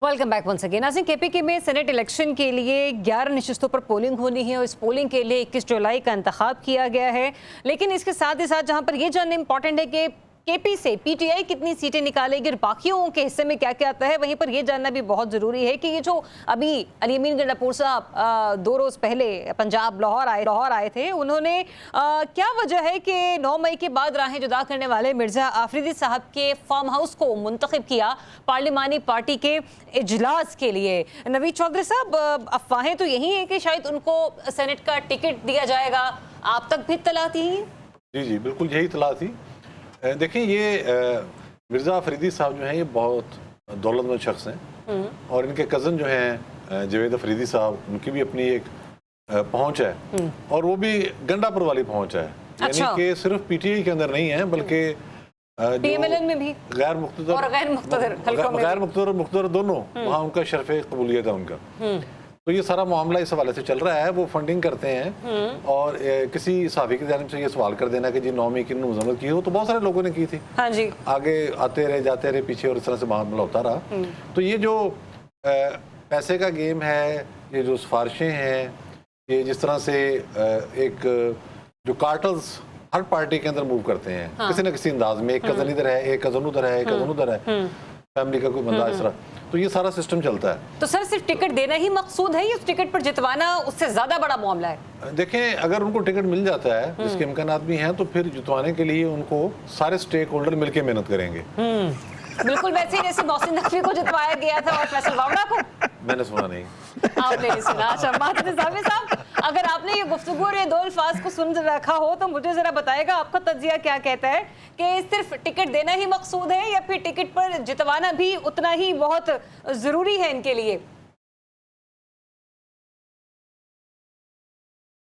Welcome back once again. नाज़रीन, केपीके में सेनेट इलेक्शन के लिए 11 नशिस्तों पर पोलिंग होनी है और इस पोलिंग के लिए 21 जुलाई का इंतखाब किया गया है। लेकिन इसके साथ ही साथ जहां पर यह जानना इंपॉर्टेंट है कि केपी से पीटीआई कितनी सीटें निकालेगी और बाकियों के हिस्से में क्या क्या आता है, वहीं पर यह जानना भी बहुत ज़रूरी है कि ये जो अभी अली अमीन गंडापुर साहब 2 रोज़ पहले पंजाब लाहौर आए थे, उन्होंने क्या वजह है कि 9 मई के बाद राहें जुदा करने वाले मिर्ज़ा आफरीदी साहब के फार्म हाउस को मुंतखब किया पार्लिमानी पार्टी के इजलास के लिए। नवीद चौधरी साहब, अफवाहें तो यही है कि शायद उनको सेनेट का टिकट दिया जाएगा, आप तक भी इत्तला थी? जी, बिल्कुल यही इत्तला थी। देखिए, ये मिर्ज़ा अफरीदी साहब जो हैं ये बहुत दौलतमंद शख्स हैं और इनके कज़न जो हैं जवेद अफरीदी साहब, उनकी भी अपनी एक पहुंच है और वो भी गंडापुर वाली पहुंच है। यानी कि सिर्फ पीटीआई के अंदर नहीं है बल्कि पीएमएलएन में भी गैर मुख्तदर दोनों वहाँ उनका शरफ़े कबूलियत है उनका। तो ये सारा मामला इस हवाले से चल रहा है। वो फंडिंग करते हैं और किसी सहाफ़ी की जानिब से ये सवाल कर देना कि जी 9 मई की मजम्मत की हो, तो बहुत सारे लोगों ने की थी। हाँ जी, आगे आते रहे जाते रहे पीछे और इस तरह से मामला होता रहा। तो ये जो पैसे का गेम है, ये जो सिफारिशें हैं, ये जिस तरह से एक जो कार्टल्स हर पार्टी के अंदर मूव करते हैं, किसी न किसी अंदाज में, एक कजन इधर है, एक कजन उधर है, एक कजन उधर है, फैमिली का कोई बंदा इस तरह, तो ये सारा सिस्टम चलता है। तो सर सिर्फ टिकट देना ही मकसूद है या उस टिकट पर जितवाना उससे ज्यादा बड़ा मामला है? देखें, अगर उनको टिकट मिल जाता है, जिसके इम्कानात भी हैं, तो फिर जितवाने के लिए उनको सारे स्टेक होल्डर मिलकर मेहनत करेंगे। बिल्कुल वैसे ही जैसे मोहसिन नकवी को जितवाया गया था और फैसल वावड़ा को। मैंने सुना नहीं। आपने नहीं सुना? अच्छा माहदी निज़ामी साहब, अगर आपने ये गुफ्तगू और ये दो अल्फाज को सुन रखा हो तो मुझे जरा बताएगा आपका तज्जिया क्या कहता है कि सिर्फ टिकट देना ही मकसूद है या फिर टिकट पर जितवाना भी उतना ही बहुत जरूरी है इनके लिए?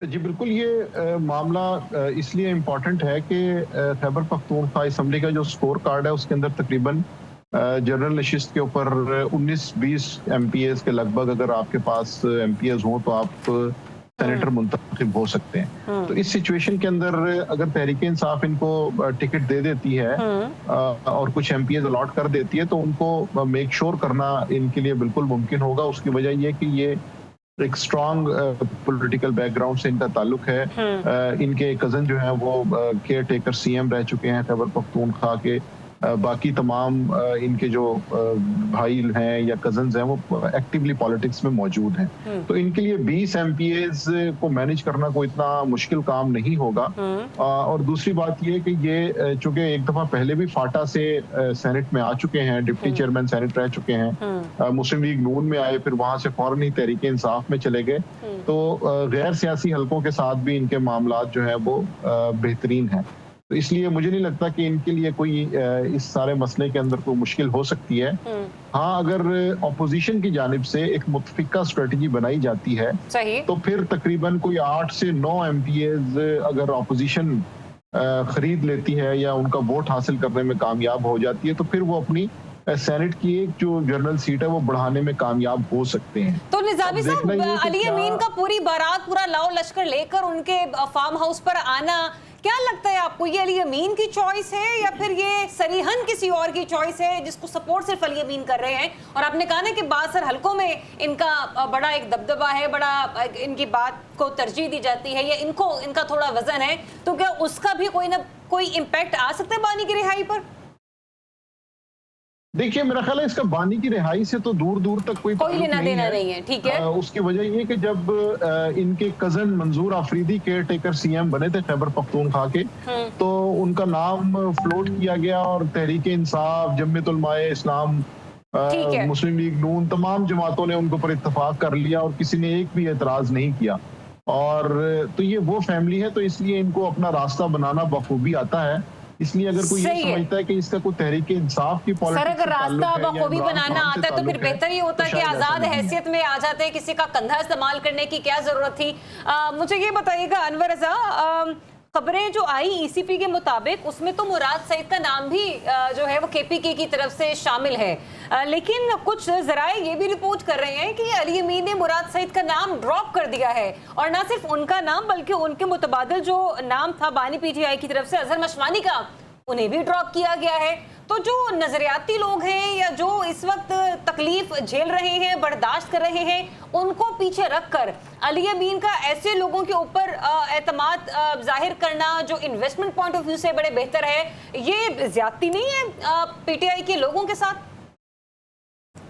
जी बिल्कुल, ये मामला इसलिए इम्पोर्टेंट है कि खैबर पख्तूनख्वा असम्बली का जो स्कोर कार्ड है उसके अंदर तकरीबन जनरल नशिस्त के ऊपर 19-20 MPAs के लगभग अगर आपके पास MPAs हों तो आप सेनेटर मुंतखब हो सकते हैं। तो इस सिचुएशन के अंदर अगर तहरीक इंसाफ इनको टिकट दे देती है और कुछ MPAs अलॉट कर देती है तो उनको मेक श्योर करना इनके लिए बिल्कुल मुमकिन होगा। उसकी वजह ये कि ये एक स्ट्रॉन्ग पॉलिटिकल बैकग्राउंड से इनका ताल्लुक है। इनके कजन जो हैं वो केयर टेकर CM रह चुके हैं खैबर पख्तूनख्वा के। बाकी तमाम इनके जो भाई हैं या कजन्स हैं वो एक्टिवली पॉलिटिक्स में मौजूद हैं। तो इनके लिए 20 MPAs को मैनेज करना कोई इतना मुश्किल काम नहीं होगा। और दूसरी बात ये कि ये चूंकि एक दफा पहले भी फाटा से सेनेट में आ चुके हैं, डिप्टी चेयरमैन सेनेट रह चुके हैं, मुस्लिम लीग नून में आए, फिर वहां से फौरन ही तहरीक इंसाफ में चले गए, तो गैर सियासी हलकों के साथ भी इनके मामलात जो है वो बेहतरीन हैं। तो इसलिए मुझे नहीं लगता कि इनके लिए कोई इस सारे मसले के अंदर कोई मुश्किल हो सकती है। हाँ, अगर ऑपोजिशन की जानिब से एक मुतफिका स्ट्रेटजी बनाई जाती है तो फिर तकरीबन कोई 8 से 9 MPAs अगर ऑपोजिशन खरीद लेती है या उनका वोट हासिल करने में कामयाब हो जाती है तो फिर वो अपनी सेनेट की एक जो जनरल सीट है वो बढ़ाने में कामयाब हो सकते हैं। तो निज़ामी साहब, अली अमीन का पूरी बारात, पूरा लाओ लश्कर लेकर उनके फार्म हाउस पर आना, क्या लगता है आपको, ये अली अमीन की चॉइस है या फिर ये सरीहन किसी और की चॉइस है जिसको सपोर्ट सिर्फ अली अमीन कर रहे हैं? और आपने कहा ना कि बासर हलकों में इनका बड़ा एक दबदबा है, बड़ा इनकी बात को तरजीह दी जाती है या इनका थोड़ा वजन है, तो क्या उसका भी कोई ना कोई इम्पैक्ट आ सकता है बानी की रिहाई पर? देखिए, मेरा ख्याल है इसका बानी की रिहाई से तो दूर दूर तक कोई लेना देना नहीं है। ठीक है। उसकी वजह ये कि जब इनके कजन मंजूर आफरीदी केयर टेकर CM बने थे खैबर पख्तूनख्वा के, तो उनका नाम फ्लोट किया गया और तहरीक इंसाफ, जमीयत उलमाए इस्लाम, मुस्लिम लीग नून, तमाम जमातों ने उनको पर इत्तफाक कर लिया और किसी ने एक भी एतराज नहीं किया। और तो ये वो फैमिली है, तो इसलिए इनको अपना रास्ता बनाना बखूबी आता है। इसलिए अगर कोई ये समझता है कि इसका कोई तहरीक इंसाफ की पॉलिटिक्स, सर अगर रास्ता बखूबी बनाना आता है तो फिर बेहतर ये होता है कि आजाद हैसियत में आ जाते, किसी का कंधा इस्तेमाल करने की क्या जरूरत थी? मुझे ये बताइएगा अनवर रजा, खबरें जो आई ECP के मुताबिक उसमें तो मुराद सईद का नाम भी जो है वो KPK की तरफ से शामिल है, लेकिन कुछ जराए ये भी रिपोर्ट कर रहे हैं कि अली अमीन ने मुराद सईद का नाम ड्रॉप कर दिया है, और ना सिर्फ उनका नाम बल्कि उनके मुतबादिल जो नाम था बानी PTI की तरफ से अजहर मशवानी का, उन्हें भी ड्रॉप किया गया है। तो जो नजरियाती लोग हैं या जो इस वक्त तकलीफ झेल रहे हैं, बर्दाश्त कर रहे हैं, उनको पीछे रखकर अली अमीन का ऐसे लोगों के ऊपर एतमाद जाहिर करना जो इन्वेस्टमेंट पॉइंट ऑफ व्यू से बड़े बेहतर है, ये ज्यादती नहीं है PTI के लोगों के साथ?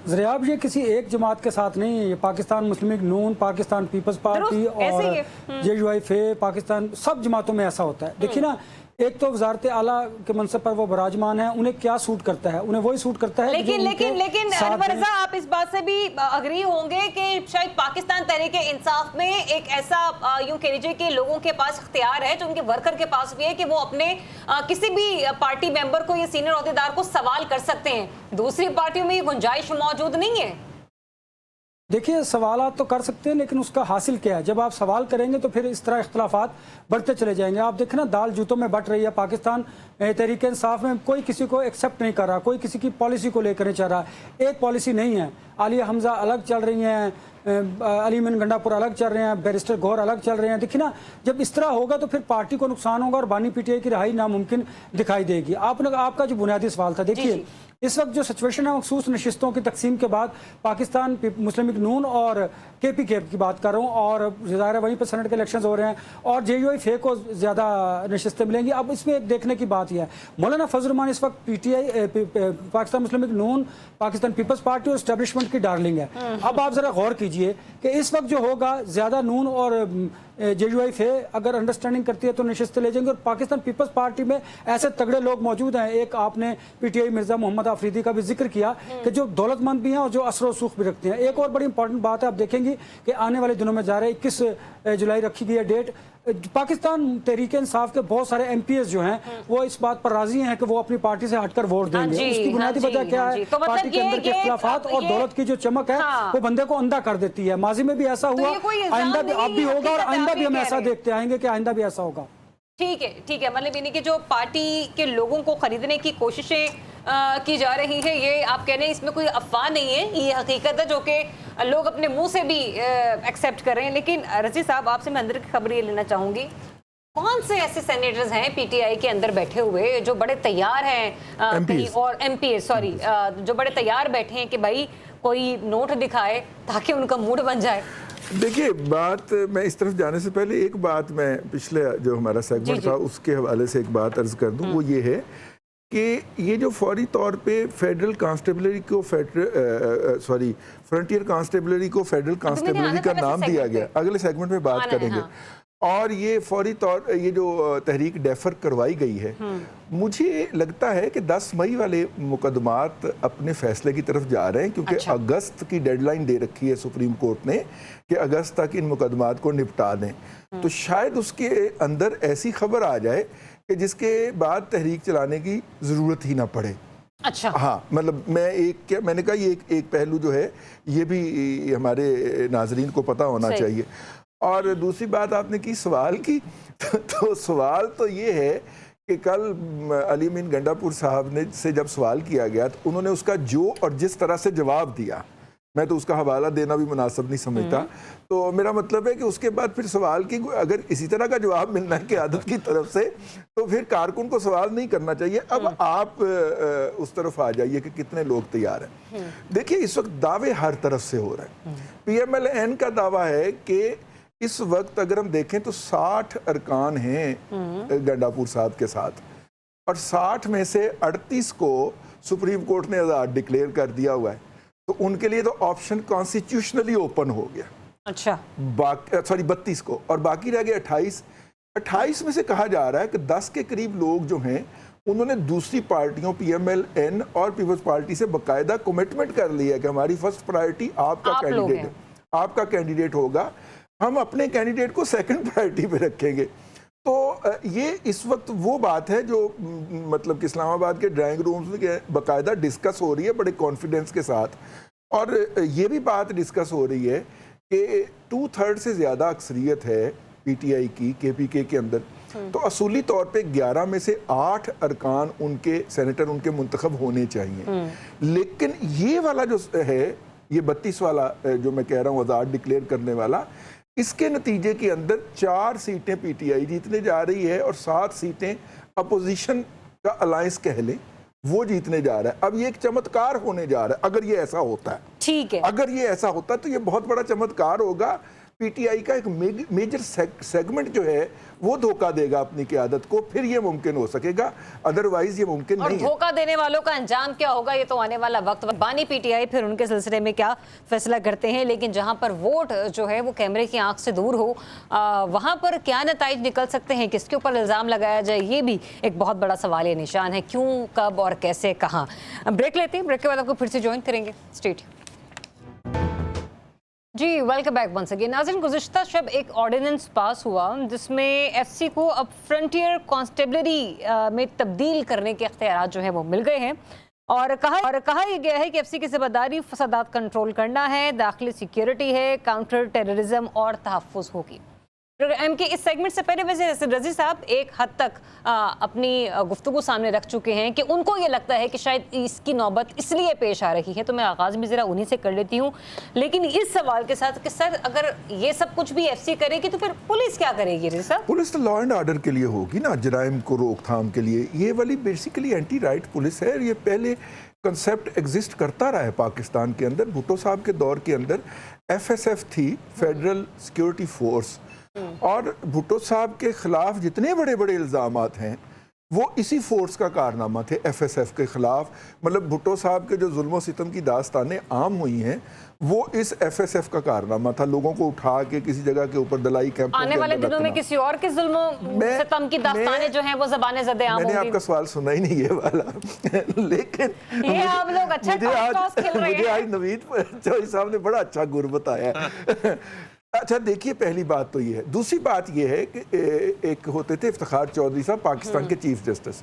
ज़रियाब, ये किसी एक जमात के साथ नहीं है, ये पाकिस्तान मुस्लिम लीग नून, पाकिस्तान पीपल्स पार्टी और JUIF, पाकिस्तान सब जमातों में ऐसा होता है। देखिए ना, एक तो वजारत आला के मनसब पर वो बराजमान है, उन्हें क्या सूट करता है, उन्हें वही सूट करता है। लेकिन अनवर रज़ा, आप इस बात से भी अग्री होंगे कि शायद पाकिस्तान तहरीक इंसाफ में एक ऐसा यूं कह लीजिए कि लोगों के पास इख्तियार है, जो उनके वर्कर के पास भी है, कि वो अपने किसी भी पार्टी मेंबर को या सीनियर ओहदेदार को सवाल कर सकते हैं। दूसरी पार्टियों में ये गुंजाइश मौजूद नहीं है। देखिए, सवालात तो कर सकते हैं, लेकिन उसका हासिल क्या है? जब आप सवाल करेंगे तो फिर इस तरह इख्तलाफात बढ़ते चले जाएंगे। आप देखें ना, दाल जूतों में बट रही है पाकिस्तान तहरीक इंसाफ में, कोई किसी को एक्सेप्ट नहीं कर रहा, कोई किसी की पॉलिसी को लेकर नहीं चाह रहा, एक पॉलिसी नहीं है। आलिया हमजा अलग चल रही हैं, अलीमन गंडापुर अलग चल रहे हैं, बैरिस्टर गौहर अलग चल रहे हैं। देखिए ना, जब इस तरह होगा तो फिर पार्टी को नुकसान होगा और बानी पीटीआई की रहाई नामुमकिन दिखाई देगी। आपका जो बुनियादी सवाल था, देखिए इस वक्त जो सिचुएशन है मखसूस नशिस्तों की तकसीम के बाद पाकिस्तान मुस्लिम लीग नून और KPK की बात कर रहा हूँ, और ज़ाहिर है वहीं पर सेनेट के इलेक्शंस हो रहे हैं और JUI को ज़्यादा नशिस्तें मिलेंगी। अब इसमें एक देखने की बात यह है, मौलाना फजल रहमान इस वक्त पाकिस्तान मुस्लिम लीग नून, पाकिस्तान पीपल्स पार्टी और एस्टेब्लिशमेंट की डार्लिंग है। अब आप ज़रा गौर कीजिए कि इस वक्त जो होगा, ज़्यादा नून और JUI अगर अंडरस्टैंडिंग करती है तो नशिस्तें ले जाएंगे, और पाकिस्तान पीपल्स पार्टी में ऐसे तगड़े लोग मौजूद हैं। एक आपने PTI मिर्जा मोहम्मद आफरीदी का भी जिक्र किया कि जो दौलतमंद भी हैं और जो असर व सुख भी रखते हैं। एक और बड़ी इंपॉर्टेंट बात है, आप देखेंगे कि आने वाले दिनों में जा रहे 21 जुलाई रखी गई है डेट। पाकिस्तान तहरीक इंसाफ के बहुत सारे MPs जो हैं वो इस बात पर राजी हैं कि वो अपनी पार्टी से हटकर वोट देंगे। उसकी बुनियादी वजह क्या है? तो पार्टी के अंदर के इख्तिलाफात और दौलत की जो चमक है वो बंदे को अंधा कर देती है। माजी में भी ऐसा हुआ, आइंदा भी अब भी होगा, और आइंदा भी हम ऐसा देखते आएंगे कि आइंदा भी ऐसा होगा। ठीक है, मतलब यानी कि जो पार्टी के लोगों को खरीदने की कोशिशें की जा रही है, ये आप कह रहे हैं इसमें कोई अफवाह नहीं है, ये हकीकत है जो कि लोग अपने मुंह से भी एक्सेप्ट कर रहे हैं। लेकिन रजी साहब, आपसे मैं अंदर की खबर ये लेना चाहूंगी, कौन से ऐसे सेनेटर्स हैं PTI के अंदर बैठे हुए जो बड़े तैयार हैं और MPs जो बड़े तैयार बैठे हैं कि भाई कोई नोट दिखाए ताकि उनका मूड बन जाए? देखिए, बात मैं इस तरफ जाने से पहले एक बात मैं पिछले जो हमारा सेगमेंट था उसके हवाले से एक बात अर्ज कर दूं, वो ये है कि ये जो फौरी तौर पे फेडरल कांस्टेबलरी को फ्रंटियर कांस्टेबलरी को फेडरल कांस्टेबलरी का नाम दिया गया, अगले सेगमेंट में बात करेंगे। और ये फौरी तौर ये जो तहरीक डेफर करवाई गई है, मुझे लगता है कि 10 मई वाले मुकदमात अपने फैसले की तरफ जा रहे हैं, क्योंकि अगस्त की डेडलाइन दे रखी है सुप्रीम कोर्ट ने कि अगस्त तक इन मुकदमात को निपटा दें। तो शायद उसके अंदर ऐसी खबर आ जाए कि जिसके बाद तहरीक चलाने की ज़रूरत ही ना पड़े। अच्छा, हाँ, मतलब मैंने कहा ये एक पहलू जो है ये भी हमारे नाजरीन को पता होना चाहिए। और दूसरी बात आपने की सवाल की, तो सवाल तो ये है कि कल अलीमीन गंडापुर साहब ने से जब सवाल किया गया तो उन्होंने उसका जो और जिस तरह से जवाब दिया, मैं तो उसका हवाला देना भी मुनासिब नहीं समझता। तो मेरा मतलब है कि उसके बाद फिर सवाल की अगर इसी तरह का जवाब मिलना है क़यादत की तरफ से, तो फिर कारकुन को सवाल नहीं करना चाहिए। अब आप उस तरफ आ जाइए कि कितने लोग तैयार हैं। देखिए, इस वक्त दावे हर तरफ से हो रहे हैं। PMLN का दावा है कि इस वक्त अगर हम देखें तो 60 अरकान हैं गंडापुर साहब के साथ, और 60 में से 38 को सुप्रीम कोर्ट ने आज़ाद डिक्लेयर कर दिया हुआ है। तो उनके लिए तो ऑप्शन कॉन्स्टिट्यूशनली ओपन हो गया। अच्छा, 32 को, और बाकी रह गए 28 में से कहा जा रहा है कि 10 के करीब लोग जो हैं उन्होंने दूसरी पार्टियों PMLN और पीपल्स पार्टी से बाकायदा कमिटमेंट कर लिया कि हमारी फर्स्ट प्रायोरिटी आपका कैंडिडेट होगा, हम अपने कैंडिडेट को सेकंड प्रायोरिटी पे रखेंगे। तो ये इस वक्त वो बात है जो मतलब कि इस्लामाबाद के ड्राइंग रूम्स में बाकायदा डिस्कस हो रही है बड़े कॉन्फिडेंस के साथ। और ये भी बात डिस्कस हो रही है कि 2/3 से ज़्यादा अक्सरियत है PTI की KPK के अंदर, तो असूली तौर पे 11 में से 8 अरकान उनके सेनेटर उनके मुंतखब होने चाहिए। लेकिन ये वाला जो है, ये 32 वाला जो मैं कह रहा हूँ आज़ाद डिक्लेयर करने वाला, इसके नतीजे के अंदर 4 सीटें PTI जीतने जा रही है और 7 सीटें अपोजिशन का अलायंस कह लें वो जीतने जा रहा है। अब ये एक चमत्कार होने जा रहा है अगर ये ऐसा होता है। ठीक है, अगर ये ऐसा होता है तो ये बहुत बड़ा चमत्कार होगा। PTI का एक मेजर सेगमेंट जो है वो धोखा देगा अपनी क़यादत को, फिर ये मुमकिन हो सकेगा, अदरवाइज ये मुमकिन नहीं है। और धोखा देने वालों का अंजाम क्या होगा ये तो आने वाला वक्त, बानी PTI फिर उनके सिलसिले में क्या फैसला करते हैं। लेकिन जहां पर वोट जो है वो कैमरे की आंख से दूर हो, वहां पर क्या नताइज निकल सकते हैं, किसके ऊपर इल्ज़ाम लगाया जाए, ये भी एक बहुत बड़ा सवाल या निशान है। क्यों, कब और कैसे, कहाँ। ब्रेक लेते हैं, ब्रेक के बाद आपको फिर से ज्वाइन करेंगे। स्टेट जी, वेलकम बैक वंस अगेन। नाज़रीन, गुज़िश्ता शब एक ऑर्डिनेंस पास हुआ जिसमें FC को अब फ्रंटियर कांस्टेबलरी में तब्दील करने के इख्तियार जो है वो मिल गए हैं, और कहा यह गया है कि FC की ज़िम्मेदारी फसादात कंट्रोल करना है, दाखिली सिक्योरिटी है, काउंटर टेररिज्म और तहफ़्फ़ुज़ होगी। प्रोग्राम के इस सेगमेंट से पहले वैसे रजी साहब एक हद तक अपनी गुफ्तगू सामने रख चुके हैं कि उनको ये लगता है कि शायद इसकी नौबत इसलिए पेश आ रही है, तो मैं आगाज़ भी ज़रा उन्हीं से कर लेती हूँ। लेकिन इस सवाल के साथ कि सर अगर ये सब कुछ भी एफसी करेगी तो फिर पुलिस क्या करेगी रजी साहब? पुलिस तो लॉ एंड ऑर्डर के लिए होगी ना, जराइम को रोकथाम के लिए। ये वाली बेसिकली एंटी राइट पुलिस है। ये पहले कंसेप्ट एग्जिस्ट करता रहा है पाकिस्तान के अंदर। भुट्टो साहब के दौर के अंदर FSF थी, फेडरल सिक्योरिटी फोर्स, और भुट्टो साहब के खिलाफ जितने बड़े बड़े इल्ज़ामात हैं वो इसी फोर्स का कारनामा थे, FSF के खिलाफ। मतलब भुट्टो साहब के जो जुल्म सितम की दास्तानें आम हुई हैं वो इस FSF का कारनामा था, लोगों को उठा के किसी जगह के ऊपर दलाई कैंप। आने वाले दिनों में किसी और के जुल्म सितम की दास्तानें जो हैं वो ज़बाने ज़दे आम होंगी। मैंने आपका सवाल सुना ही नहीं ये वाला लेकिन ये आप लोग अच्छा मुझे आज नवीद चौधरी साहब ने बड़ा अच्छा गुर बताया। अच्छा देखिए, पहली बात तो ये है। दूसरी बात ये है कि एक होते थे इफ्तिखार चौधरी साहब, पाकिस्तान के चीफ जस्टिस।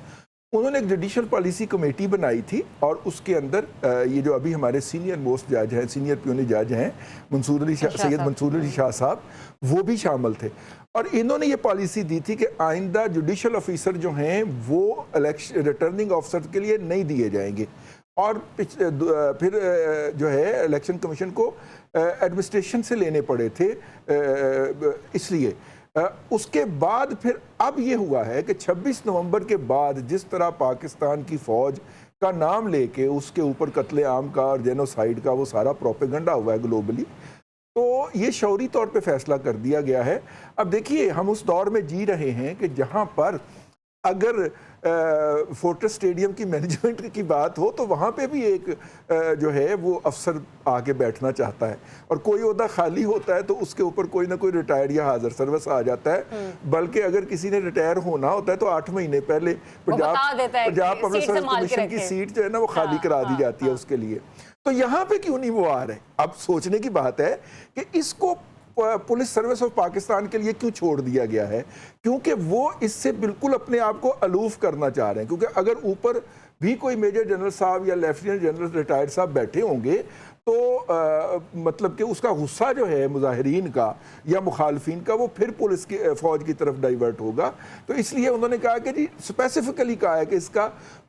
उन्होंने एक जुडिशल पॉलिसी कमेटी बनाई थी और उसके अंदर ये जो अभी हमारे सीनियर मोस्ट जज हैं, सीनियर प्यूनी जज हैं, सैयद मंसूर अली शाह साहब, वो भी शामिल थे। और इन्होंने ये पॉलिसी दी थी कि आइंदा जुडिशल ऑफिसर जो हैं वो रिटर्निंग ऑफिसर के लिए नहीं दिए जाएंगे, और फिर जो है इलेक्शन कमीशन को एडमिनिस्ट्रेशन से लेने पड़े थे। इसलिए उसके बाद फिर अब ये हुआ है कि 26 नवंबर के बाद जिस तरह पाकिस्तान की फ़ौज का नाम लेके उसके ऊपर कत्ले आम का और जेनोसाइड का वो सारा प्रोपेगेंडा हुआ है ग्लोबली, तो ये शौरी तौर पे फैसला कर दिया गया है। अब देखिए, हम उस दौर में जी रहे हैं कि जहाँ पर अगर फोर्ट्रेस स्टेडियम की मैनेजमेंट की बात हो तो वहाँ पे भी एक जो है वो अफसर आके बैठना चाहता है, और कोई ओहदा खाली होता है तो उसके ऊपर कोई ना कोई रिटायर्ड या हाजिर सर्विस आ जाता है। बल्कि अगर किसी ने रिटायर होना होता है तो 8 महीने पहले पंजाब पब्लिक सर्विस कमीशन की सीट जो है ना वो खाली करा दी जाती है उसके लिए। तो यहाँ पे क्यों नहीं वो आ रहे? अब सोचने की बात है कि इसको पुलिस सर्विस ऑफ पाकिस्तान के लिए क्यों छोड़ दिया गया है, क्योंकि वो इससे बिल्कुल अपने आप को अलूफ करना चाह रहे हैं। क्योंकि अगर ऊपर भी कोई मेजर जनरल साहब या लेफ्टिनेंट जनरल रिटायर्ड साहब बैठे होंगे तो मतलब कि उसका गुस्सा जो है मुजाहिरीन का या मुखालफिन का वो फिर पुलिस की फौज की तरफ डाइवर्ट होगा। तो इसलिए उन्होंने कहा कि जी स्पेसिफिकली कहा है कि इसका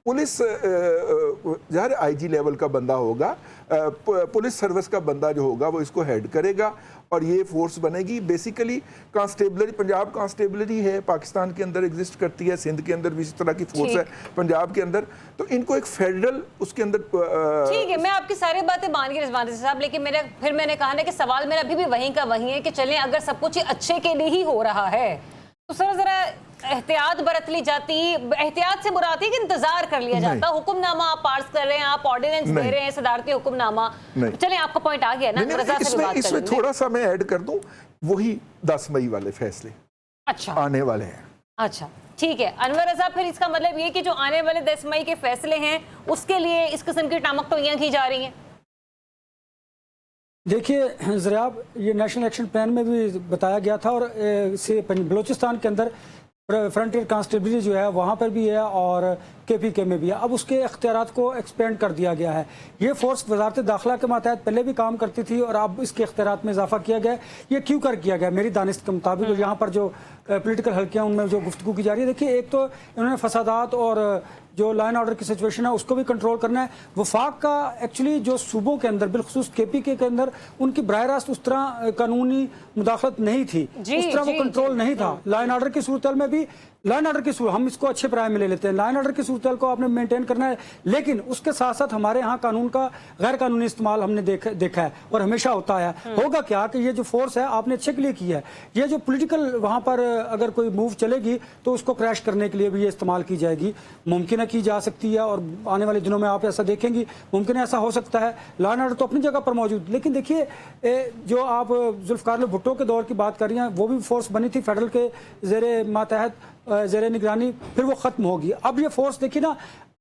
पुलिस ज़ाहिर IG लेवल का बंदा होगा, पुलिस सर्विस का बंदा जो होगा वो इसको हेड करेगा और ये फोर्स बनेगी। बेसिकली कांस्टेबलरी, पंजाब कांस्टेबलरी है पाकिस्तान के अंदर एग्जिस्ट करती है, सिंध के अंदर भी इस तरह की फोर्स है, पंजाब के अंदर, तो इनको एक फेडरल उसके अंदर ठीक है। मैं आपकी सारी बातें मान गई रिजवान साहब, लेकिन मैंने कहा ना कि सवाल मेरा अभी भी वहीं का वहीं है कि चलें अगर सब कुछ अच्छे के लिए ही हो रहा है तो सर जरा एहतियात बरत ली जाती। एहतियात से मुराद है कि इंतजार कर लिया जाता। हुक्मनामा आप पास कर रहे हैं, आप ऑर्डिनेंस दे रहे हैं, सदारती हुक्मनामा। चलें आपका पॉइंट आ गया ना। इसमें थोड़ा सा मैं ऐड कर दूं, वही 10 मई वाले फैसले अच्छा आने वाले हैं। अच्छा ठीक है अनवर रजा, फिर इसका मतलब ये कि जो आने वाले 10 मई के फैसले हैं उसके लिए इस किस्म की टामकटोइयां की जा रही हैं। देखिए ज़राब, ये नेशनल एक्शन प्लान में भी बताया गया था और बलूचिस्तान के अंदर फ्रंटियर कांस्टेबलरी जो है वहाँ पर भी है और KPK में भी है। अब उसके इख्तियारात को एक्सपेंड कर दिया गया है। ये फोर्स वजारत दाखिला के मातहत पहले भी काम करती थी और अब इसके इख्तियारात में इजाफा किया गया। ये क्यों कर किया गया मेरी दानिश के मुताबिक, यहाँ पर जो पोलिटिकल हल्कियाँ उनमें जो गुफ्तगू की जा रही है, देखिए एक तो इन्होंने फसादात और जो लाइन ऑर्डर की सिचुएशन है उसको भी कंट्रोल करना है। वफाक का एक्चुअली जो सूबों के अंदर बिलखुसूस KPK के अंदर उनकी बराह रास्त उस तरह कानूनी मुदाखलत नहीं थी, उस तरह वो कंट्रोल नहीं था। लाइन ऑर्डर की सूरत में भी लाइन ऑर्डर की सूरत हम इसको अच्छे प्राय में ले लेते हैं, लाइन ऑर्डर की सूरत को आपने मेंटेन करना है, लेकिन उसके साथ साथ हमारे यहाँ कानून का गैर कानूनी इस्तेमाल हमने देखा है और हमेशा होता है। होगा क्या कि ये जो फोर्स है आपने अच्छे के लिए की है, ये जो पॉलिटिकल वहाँ पर अगर कोई मूव चलेगी तो उसको क्रैश करने के लिए भी ये इस्तेमाल की जाएगी। मुमकिन है की जा सकती है और आने वाले दिनों में आप ऐसा देखेंगी, मुमकिन है ऐसा हो सकता है। लाइन ऑर्डर तो अपनी जगह पर मौजूद, लेकिन देखिए जो आप जुल्फ़िकार भुट्टो के दौर की बात कर रही हैं, वो भी फोर्स बनी थी फेडरल के ज़ेरे मातहत ज़ेरे निगरानी, फिर वो ख़त्म होगी। अब ये फोर्स देखिए ना,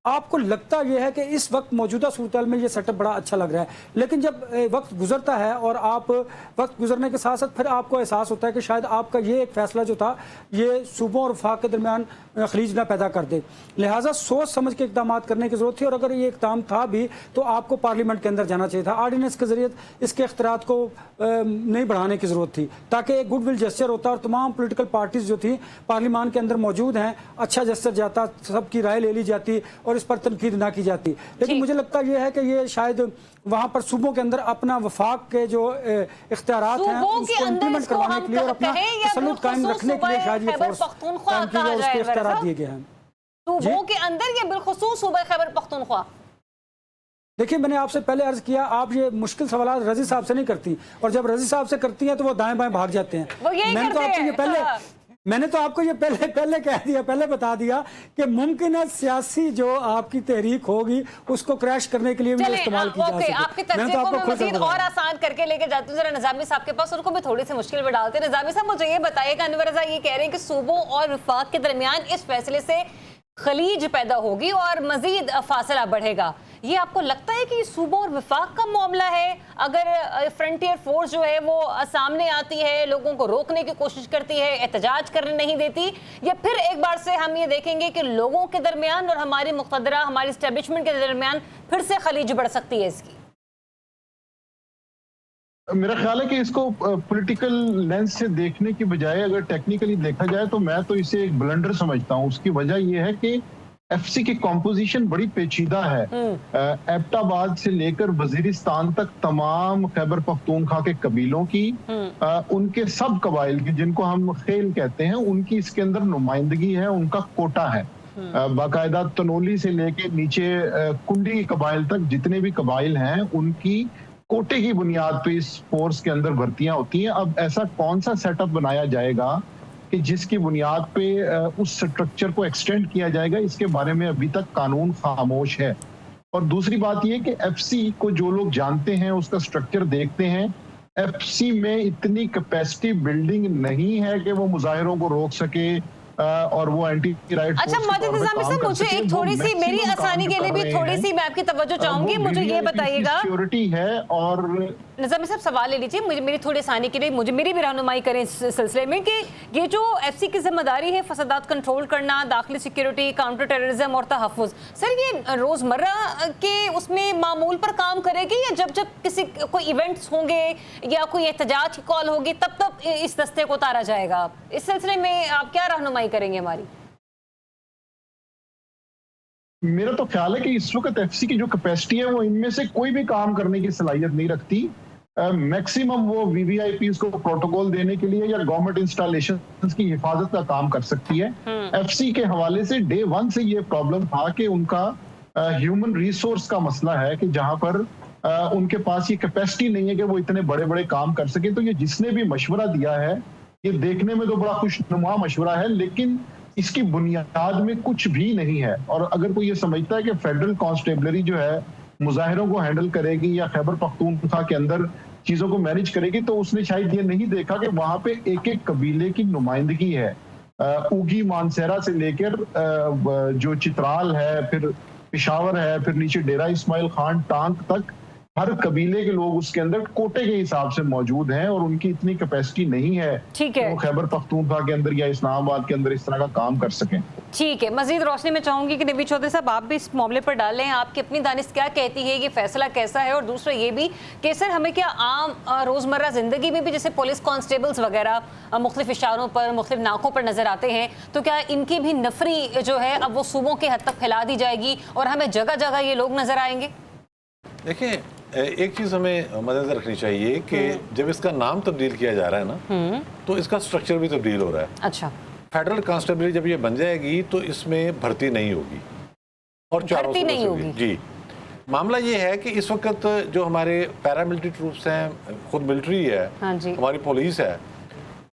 आपको लगता यह है कि इस वक्त मौजूदा सूरत में ये सेटअप बड़ा अच्छा लग रहा है, लेकिन जब वक्त गुजरता है और आप वक्त गुजरने के साथ साथ फिर आपको एहसास होता है कि शायद आपका ये एक फैसला जो था ये सूबों और वफाक के दरमियान खलीज ना पैदा कर दे, लिहाजा सोच समझ के इकदाम करने की जरूरत थी। और अगर ये इकदाम था भी तो आपको पार्लियामेंट के अंदर जाना चाहिए था, ऑर्डिनेंस के जरिए इसके इख्तियारात को नहीं बढ़ाने की जरूरत थी, ताकि एक गुडविल जेस्चर होता और तमाम पॉलिटिकल पार्टीज जो थी पार्लियामान के अंदर मौजूद हैं, अच्छा जेस्चर जाता, सबकी राय ले ली जाती और इस पर तनकीद ना की जाती। लेकिन मुझे लगता यह है कि ये शायद वहां पर सूबों के अंदर अपना वफाक के जो इख्तियारात हैं उसको इम्प्लीमेंट करवाने के लिए और अपना तसल्लुत कायम रखने के लिए शायद ये फोर्स कायम की गई, उसके इख्तियारात दिए गए हैं। सूबों के अंदर या बिलखुसूस सूबा खैबर पख्तूनख्वा? देखिए, मैंने आपसे पहले अर्ज किया, आप ये मुश्किल सवाल रजी साहब से नहीं करती, और जब रजी साहब से करती हैं तो वो दाएं बाएं भाग जाते हैं। मैंने तो आपको ये पहले कह दिया, पहले बता दिया कि मुमकिन है सियासी जो आपकी तहरीक होगी उसको क्रैश करने के लिए भी इस्तेमाल की जा सकती है। आपकी तस्वीर को मैं मजीद और आसान करके लेके जाती हूँ जरा निजामी साहब के पास, उनको भी थोड़ी सी मुश्किल में डालते हैं। निजामी साहब, मुझे ये बताइएगा, अनवर रजा ये कह रहे हैं कि सूबों और वफाक के दरमियान इस फैसले से खलीज पैदा होगी और मजीद फासला बढ़ेगा, ये आपको लगता है कि सूबों और वफाक का मामला है? अगर फ्रंटियर फोर्स जो है वो सामने आती है, लोगों को रोकने की कोशिश करती है, एहतजाज करने नहीं देती, या फिर एक बार से हम ये देखेंगे कि लोगों के दरमियान और हमारी मुक़तदरा, हमारी एस्टेब्लिशमेंट के दरमियान फिर से खलीज बढ़ सकती है इसकी? मेरा ख्याल है कि इसको पॉलिटिकल लेंस से देखने की बजाय अगर टेक्निकली देखा जाए तो मैं तो इसे एक ब्लंडर समझता हूँ। उसकी वजह यह है कि एफसी की कॉम्पोजिशन बड़ी पेचीदा है। एबटाबाद से लेकर वजीरिस्तान तक तमाम खैबर पख्तूनख्वा के कबीलों की, उनके सब कबाइल की, जिनको हम खेल कहते हैं, उनकी इसके अंदर नुमाइंदगी है, उनका कोटा है। बाकायदा तनोली से लेकर नीचे कुंडी कबाइल तक जितने भी कबाइल हैं उनकी कोटे की बुनियाद पे इस फोर्स के अंदर भर्तियां होती हैं। अब ऐसा कौन सा सेटअप बनाया जाएगा कि जिसकी बुनियाद पे उस स्ट्रक्चर को एक्सटेंड किया जाएगा, इसके बारे में अभी तक कानून खामोश है। और दूसरी बात यह कि एफसी को जो लोग जानते हैं, उसका स्ट्रक्चर देखते हैं, एफसी में इतनी कैपेसिटी बिल्डिंग नहीं है कि वो मुजाहिरों को रोक सके और वो एंटी राइट। अच्छा माजिद निजामी साहब, मुझे एक थोड़ी सी, मेरी आसानी के लिए भी थोड़ी सी मैं आपकी तवज्जो चाहूंगी, मुझे ये बताइएगा, सिक्योरिटी है। और निजामी साहब सवाल ले लीजिए, मुझे मेरी थोड़ी आसानी के लिए, मुझे मेरी भी रहनुमाई करें इस सिलसिले में कि ये जो एफसी की जिम्मेदारी है फसादात कंट्रोल करना, दाखिली सिक्योरिटी, काउंटर टेररिज्म और तहफ़्फ़ुज़, सर ये रोजमर्रा के उसमें मामूल पर काम करेगी या जब जब किसी कोई इवेंट्स होंगे या कोई एहतजाज की कॉल होगी तब तब इस दस्ते को उतारा जाएगा? इस सिलसिले में आप क्या रहनुमाई करेंगे हमारी? मेरा तो ख्याल है कि इस वक्त एफसी की जो कैपेसिटी है वो इनमें से कोई भी काम करने की सलाहियत नहीं रखती। मैक्सिमम वो वीवीआईपीज को प्रोटोकॉल देने के लिए या गवर्नमेंट इंस्टॉलेशंस की हिफाजत का काम कर सकती है। एफसी के हवाले से डे वन से ये प्रॉब्लम था कि उनका ह्यूमन रिसोर्स का मसला है कि जहां पर उनके पास ये कैपेसिटी नहीं है कि वो इतने बड़े बड़े काम कर सके। तो ये जिसने भी मशवरा दिया है, ये देखने में तो बड़ा खुशनुमा मशवरा है, लेकिन इसकी बुनियाद में कुछ भी नहीं है। और अगर कोई ये समझता है कि फेडरल कांस्टेबलरी जो है मुजाहिरों को हैंडल करेगी या खैबर पख्तूनख्वा के अंदर चीजों को मैनेज करेगी, तो उसने शायद ये नहीं देखा कि वहां पे एक एक कबीले की नुमाइंदगी है। उगी मानसेरा से लेकर जो चित्राल है, फिर पिशावर है, फिर नीचे डेरा इस्माइल खान टांक तक हर कबीले के लोग उसके अंदर कोटे के हिसाब से मौजूद हैं और उनकी इतनी कैपेसिटी नहीं है कि वो खैबर पख्तूनख्वा के अंदर या इस्लामाबाद के अंदर इस तरह का काम कर सकें। ठीक है, मजीद रोशनी में चाहूंगी कि नबी चौधरी साहब आप भी इस मामले पर डालें, आपकी अपनी दानिश क्या कहती है, ये फैसला कैसा है? और दूसरा ये भी कि सर हमें क्या आम रोजमर्रा जिंदगी में भी जैसे पुलिस कांस्टेबल्स वगैरह मुख्तलिफ इशारों पर, मुख्तलिफ नाकों पर नजर आते हैं, तो क्या इनकी भी नफरी जो है अब वो सूबों के हद तक फैला दी जाएगी और हमें जगह जगह ये लोग नजर आएंगे? देखिए, एक चीज हमें मद्देनजर रखनी चाहिए कि जब इसका नाम तब्दील किया जा रहा है ना, तो इसका स्ट्रक्चर भी तब्दील हो रहा है। अच्छा, फेडरल कांस्टेबलरी जब ये बन जाएगी तो इसमें भर्ती नहीं होगी और चारों भर्ती नहीं होगी। जी, मामला ये है कि इस वक्त जो हमारे पैरामिलिट्री ट्रूप्स हैं, खुद मिलिट्री है, हाँ जी, हमारी पुलिस है,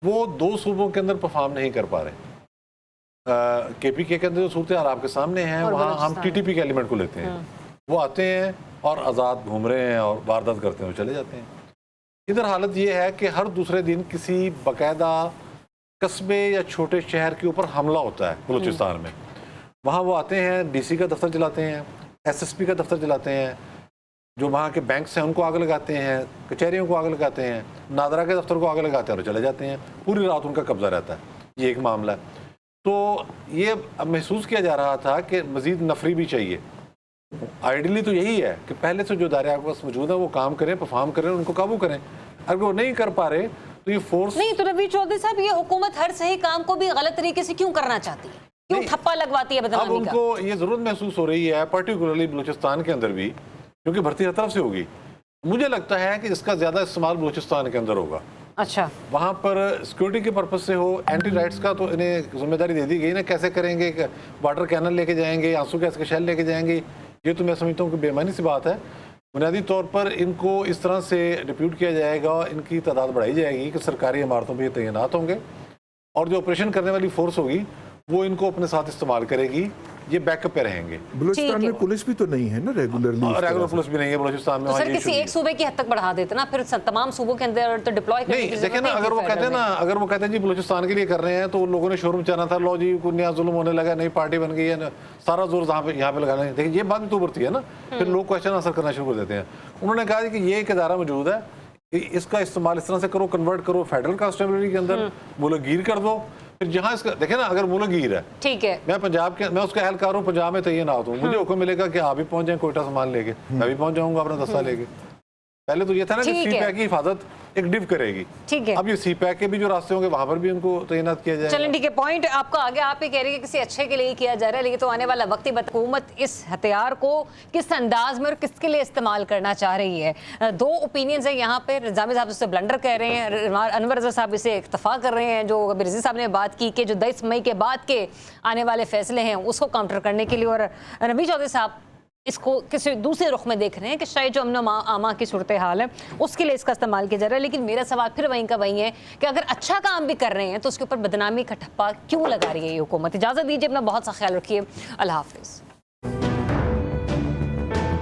वो 2 सूबों के अंदर परफॉर्म नहीं कर पा रहे। केपीके के अंदर जो सूरत हाल आपके सामने हैं, वहाँ हम टीटीपी के एलिमेंट को लेते हैं, वो आते हैं और आज़ाद घूम रहे हैं और वारदात करते हैं और चले जाते हैं। इधर हालत ये है कि हर दूसरे दिन किसी बाकायदा कस्बे या छोटे शहर के ऊपर हमला होता है बलूचिस्तान में। वहाँ वो आते हैं, डीसी का दफ्तर चलाते हैं, एसएसपी का दफ्तर चलाते हैं, जो वहाँ के बैंक्स हैं उनको आग लगाते हैं, कचहरियों को आग लगाते हैं, नादरा के दफ्तर को आग लगाते हैं और चले जाते हैं। पूरी रात उनका कब्जा रहता है। ये एक मामला है। तो ये अब महसूस किया जा रहा था कि मज़ीद नफरी भी चाहिए। आइडियली तो यही है कि पहले से जो दायरे आपके पास मौजूद है वो काम करें, परफॉर्म करें, उनको काबू करें। अगर वो नहीं कर पा रहे तो ये फोर्स नहीं। तो रवि चौधरी साहब, ये हुकूमत हर सही काम को भी गलत तरीके से क्यों करना चाहती है? क्यों ठप्पा लगवाती है अब बदनामी का? उनको ये जरूरत महसूस हो रही है, पर्टिकुलरली बलूचिस्तान के अंदर भी, क्योंकि भर्ती हर तरफ से होगी। मुझे लगता है कि इसका ज्यादा इस्तेमाल बलूचिस्तान के अंदर होगा। अच्छा, वहाँ पर सिक्योरिटी के पर्पज से हो, एंटी राइट्स का तो इन्हें जिम्मेदारी दे दी गई ना, कैसे करेंगे, वाटर कैनल लेके जाएंगे, आंसू गैस के शैल लेके जाएंगे। ये तो मैं समझता हूँ कि बेमानी सी बात है। बुनियादी तौर पर इनको इस तरह से डिप्यूट किया जाएगा, इनकी तादाद बढ़ाई जाएगी कि सरकारी इमारतों पर ये तैनात होंगे और जो ऑपरेशन करने वाली फोर्स होगी वो इनको अपने साथ इस्तेमाल करेगी। ये बैकअप पे रहेंगे। बलूचिस्तान में पुलिस भी तो नहीं है ना रेगुलरली, रेगुलर पुलिस भी नहीं है बलूचिस्तान में। तो सर किसी एक सूबे की हद तक बढ़ा देते ना, फिर तमाम सूबों के अंदर तो डिप्लॉय करने की नहीं, जरूरत देखिए ना, अगर वो कहते हैं ना, अगर वो कहते हैं जी बलूचिस्तान के लिए कर रहे हैं, तो उन लोगों ने शोरूम चलाना था, लो जी को नया जुल्म होने लगा, नई पार्टी बन गई है, सारा जोर यहाँ पे लगाना है। देखिए ये बात भी तो उभरती है ना, फिर लोग क्वेश्चन आंसर करना शुरू कर देते हैं। उन्होंने कहा कि ये एक इदारा मौजूद है, इसका इस्तेमाल इस तरह से करो, कन्वर्ट करो फेडरल कांस्टेबलरी के अंदर, मुलगीर कर दो। फिर जहाँ इसका देखे ना, अगर मुलगीर है, ठीक है, मैं पंजाब के, मैं उसका एहलकार हूँ, पंजाब में तैनात हूँ, मुझे हुक्म मिलेगा कि आप भी पहुंच जाएं कोयटा सामान लेके, मैं भी पहुंच जाऊंगा अपना दस्ता लेके। पहले तो ये था ना कि सीपैक की हिफाजत एक डिव करेगी, ठीक है, अब ये सीपैक के भी जो रास्ते होंगे वहां पर भी उनको तैनात किया जाएगा। चलें ठीक है, पॉइंट आपका आगे, आप ही कह रही है किसी अच्छे के लिए किया जा रहा है, लेकिन तो आने वाला वक्त ही बता हुकूमत इस हथियार को किस अंदाज में और किसके लिए इस्तेमाल करना चाह रही है। दो ओपिनियंस है यहाँ पे। रिजामी साहब इससे ब्लंडर कह रहे हैं, अनवर रज़ा साहब इसे इत्तफा कर रहे हैं, जो अभी रिजी साहब ने बात की कि जो 22 मई के बाद के आने वाले फैसले हैं उसको काउंटर करने के लिए, और रवि चौधरी साहब इसको किसी दूसरे रुख में देख रहे हैं कि शायद जो अमन आमा की सूरत हाल है उसके लिए इसका इस्तेमाल किया जा रहा है। लेकिन मेरा सवाल फिर वहीं का वहीं है कि अगर अच्छा काम भी कर रहे हैं तो उसके ऊपर बदनामी का ठप्पा क्यों लगा रही है ये हुकूमत? इजाज़त दीजिए, अपना बहुत सा ख्याल रखिए। अल्लाह हाफिज़।